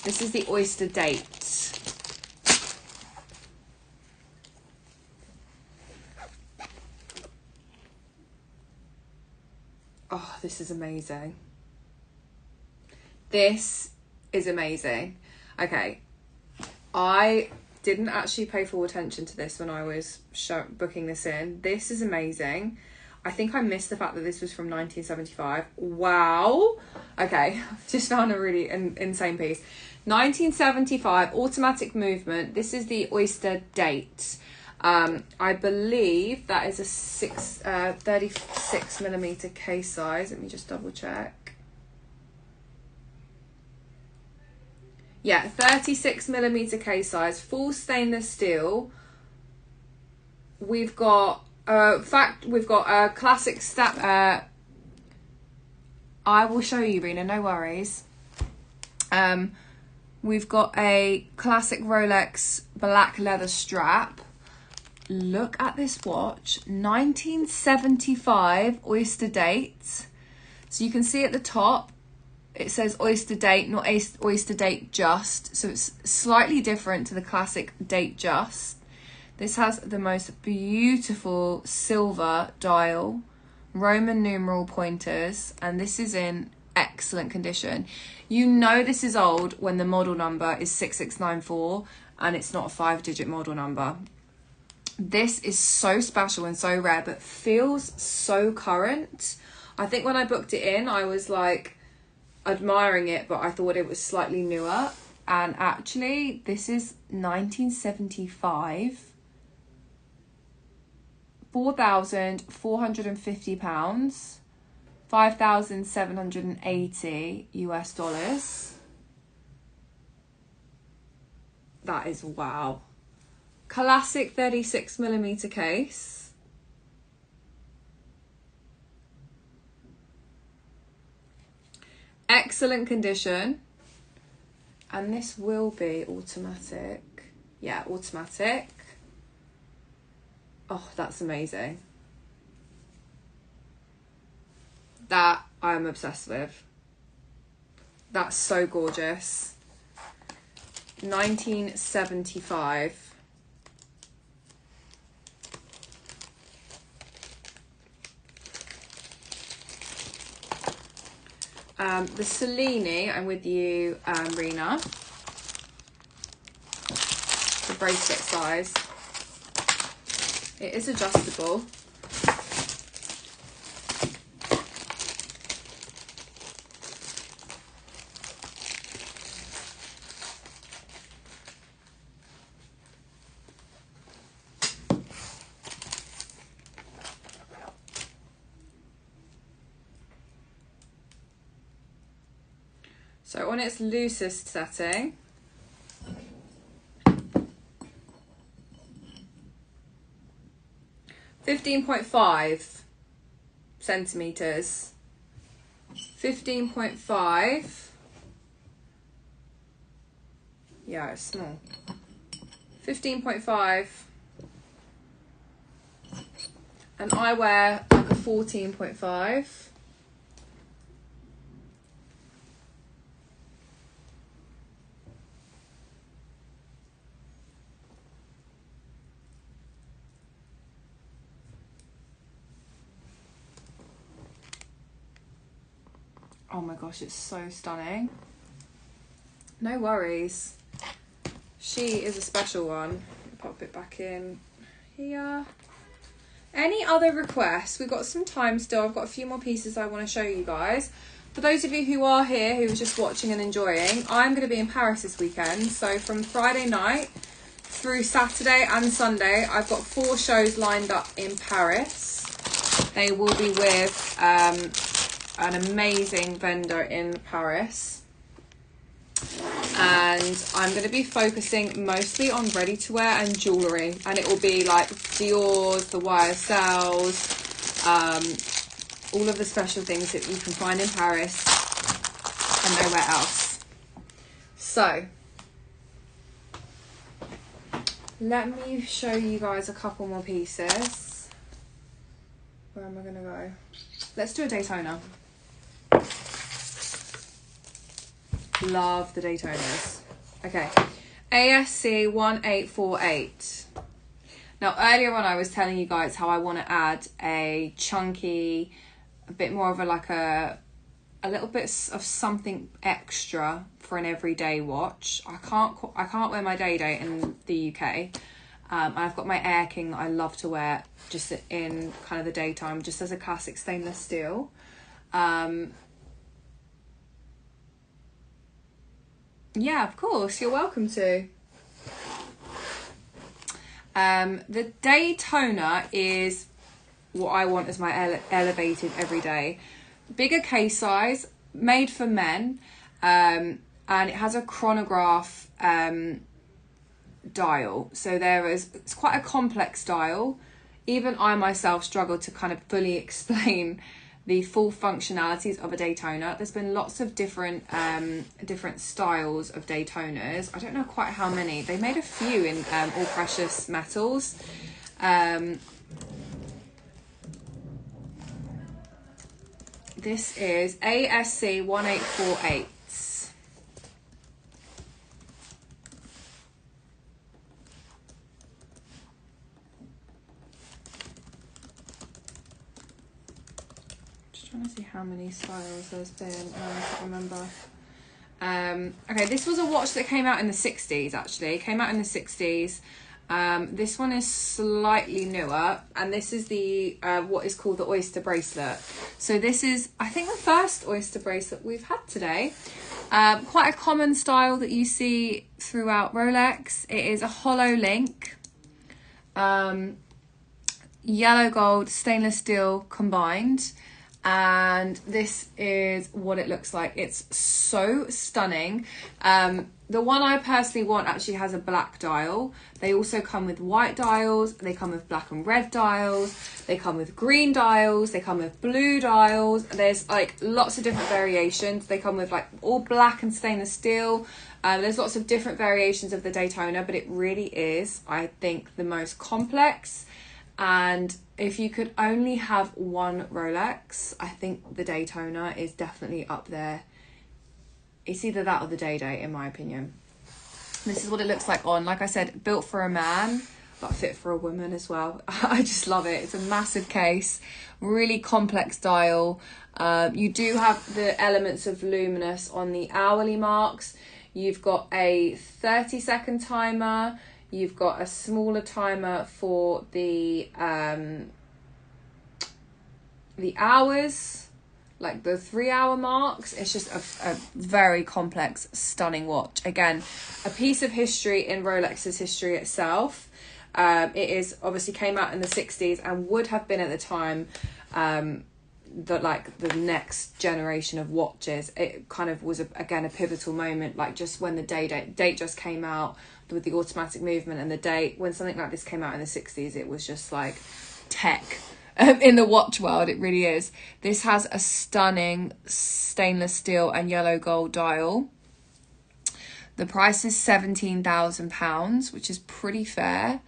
This is the Oyster Date. Oh, this is amazing. This is amazing. Okay, I didn't actually pay full attention to this when I was booking this in. This is amazing. I think I missed the fact that this was from 1975. Wow. Okay, just found a really insane piece. 1975, automatic movement. This is the Oyster Date. I believe that is a 36 millimeter case size. Let me just double check. Yeah, 36 millimeter case size, full stainless steel. We've got we've got a classic I will show you, Rena, no worries. We've got a classic Rolex black leather strap. Look at this watch, 1975 Oyster Date. So you can see at the top, it says Oyster Date, not Oyster Date Just. So it's slightly different to the classic Date Just. This has the most beautiful silver dial, Roman numeral pointers, and this is in excellent condition. You know this is old when the model number is 6694 and it's not a 5-digit model number. This is so special and so rare, but feels so current. I think when I booked it in, I was like admiring it, but I thought it was slightly newer. And actually, this is 1975. £4,450, $5,780. That is wow. Classic 36 millimeter case. Excellent condition. And this will be automatic. Yeah, automatic. Oh, that's amazing. That I'm obsessed with. That's so gorgeous. 1975. The Cellini, I'm with you, Rena. The bracelet size. It is adjustable. So on its loosest setting, (15.5 centimeters). 15.5. Yeah, it's small. 15.5. And I wear like a 14.5. Oh my gosh, it's so stunning. No worries. She is a special one. Pop it back in here. Any other requests? We've got some time still. I've got a few more pieces I want to show you guys. For those of you who are here, who are just watching and enjoying, I'm going to be in Paris this weekend. So from Friday night through Saturday and Sunday, I've got 4 shows lined up in Paris. They will be with an amazing vendor in Paris, and I'm going to be focusing mostly on ready to wear and jewellery, and it will be like Dior's, the YSL's, all of the special things that you can find in Paris and nowhere else. So let me show you guys a couple more pieces. Where am I going to go? Let's do a Daytona. Love the Daytonas. Okay, ASC 1848. Now earlier on I was telling you guys how I want to add a chunky, a bit more of a like a little bit of something extra for an everyday watch. I can't wear my Day in the UK. I've got my Air King that I love to wear just in kind of the daytime, just as a classic stainless steel. Yeah, of course, you're welcome to. The Daytona is what I want as my elevated everyday. Bigger case size, made for men, and it has a chronograph dial. So it's quite a complex dial. Even I myself struggle to kind of fully explain the full functionalities of a Daytona. There's been lots of different styles of Daytonas. I don't know quite how many. They made a few in all precious metals. This is ASC 1848. Trying to see how many styles there's been. I can't remember. Okay, this was a watch that came out in the 60s, actually. Came out in the 60s. This one is slightly newer, and this is the what is called the Oyster bracelet. So this is, I think, the first Oyster bracelet we've had today. Quite a common style that you see throughout Rolex. It is a hollow link. Yellow gold, stainless steel combined. And this is what it looks like. It's so stunning. The one I personally want actually has a black dial. They also come with white dials. They come with black and red dials. They come with green dials. They come with blue dials. There's like lots of different variations. They come with like all black and stainless steel. There's lots of different variations of the Daytona, but it really is, I think, the most complex. And if you could only have one Rolex, I think the Daytona is definitely up there. It's either that or the Day-Day, in my opinion. This is what it looks like on. Like I said, built for a man, but fit for a woman as well. I just love it. It's a massive case, really complex dial. You do have the elements of luminous on the hourly marks. You've got a 30-second timer. You've got a smaller timer for the hours, like the 3-hour marks. It's just a very complex, stunning watch. Again, a piece of history in Rolex's history itself. It is obviously came out in the 60s and would have been at the time the next generation of watches. It kind of was again a pivotal moment, like just when the date just came out with the automatic movement, and the date when something like this came out in the 60s, it was just like tech in the watch world. It really is. This has a stunning stainless steel and yellow gold dial. The price is £17,000, which is pretty fair.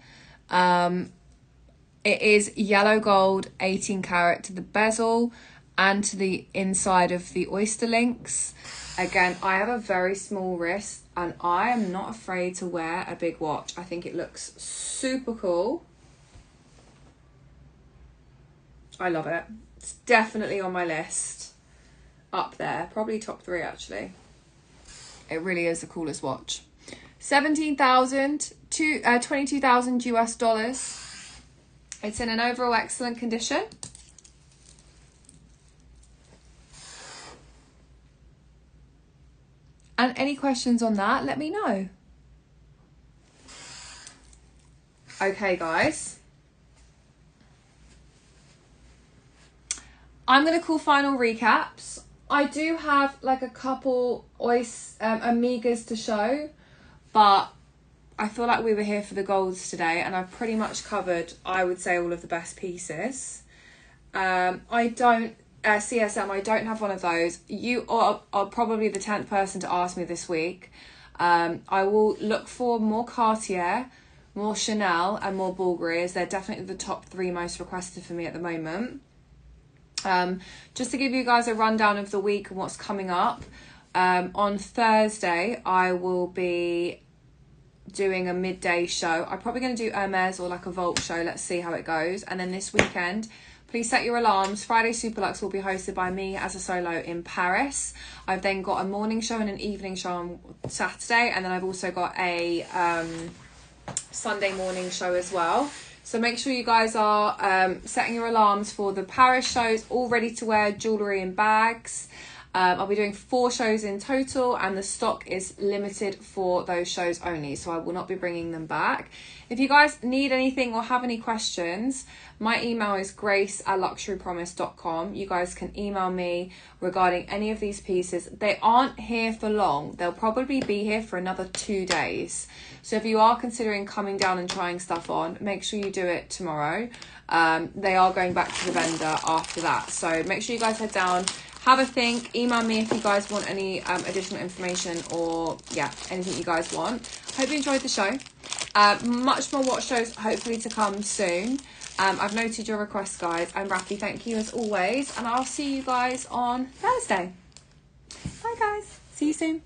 It is yellow gold, 18 karat to the bezel and to the inside of the oyster links. Again, I have a very small wrist and I am not afraid to wear a big watch. I think it looks super cool. I love it. It's definitely on my list. Up there, probably top 3 actually. It really is the coolest watch. 17,000 to 22,000 US dollars. It's in an overall excellent condition. And any questions on that, let me know. Okay, guys. I'm going to call final recaps. I do have like a couple Omegas to show, but I feel like we were here for the golds today, and I've pretty much covered, I would say, all of the best pieces. CSM, I don't have one of those. You are probably the 10th person to ask me this week. I will look for more Cartier, more Chanel, and more Bulgari, as they're definitely the top 3 most requested for me at the moment. Just to give you guys a rundown of the week and what's coming up. On Thursday, I will be doing a midday show. I'm probably going to do Hermes or like a Vault show. Let's see how it goes. And then this weekend, please set your alarms. Friday Superlux will be hosted by me as a solo in Paris. I've then got a morning show and an evening show on Saturday. And then I've also got a Sunday morning show as well. So make sure you guys are setting your alarms for the Paris shows, all ready to wear jewellery and bags. I'll be doing 4 shows in total, and the stock is limited for those shows only, so I will not be bringing them back. If you guys need anything or have any questions, my email is grace@luxurypromise.com. You guys can email me regarding any of these pieces. They aren't here for long. They'll probably be here for another 2 days. So if you are considering coming down and trying stuff on, make sure you do it tomorrow. They are going back to the vendor after that. So make sure you guys head down, have a think, email me if you guys want any additional information or anything you guys want. Hope you enjoyed the show. Much more watch shows hopefully to come soon. I've noted your requests, guys. And Rafi, thank you as always. And I'll see you guys on Thursday. Bye, guys. See you soon.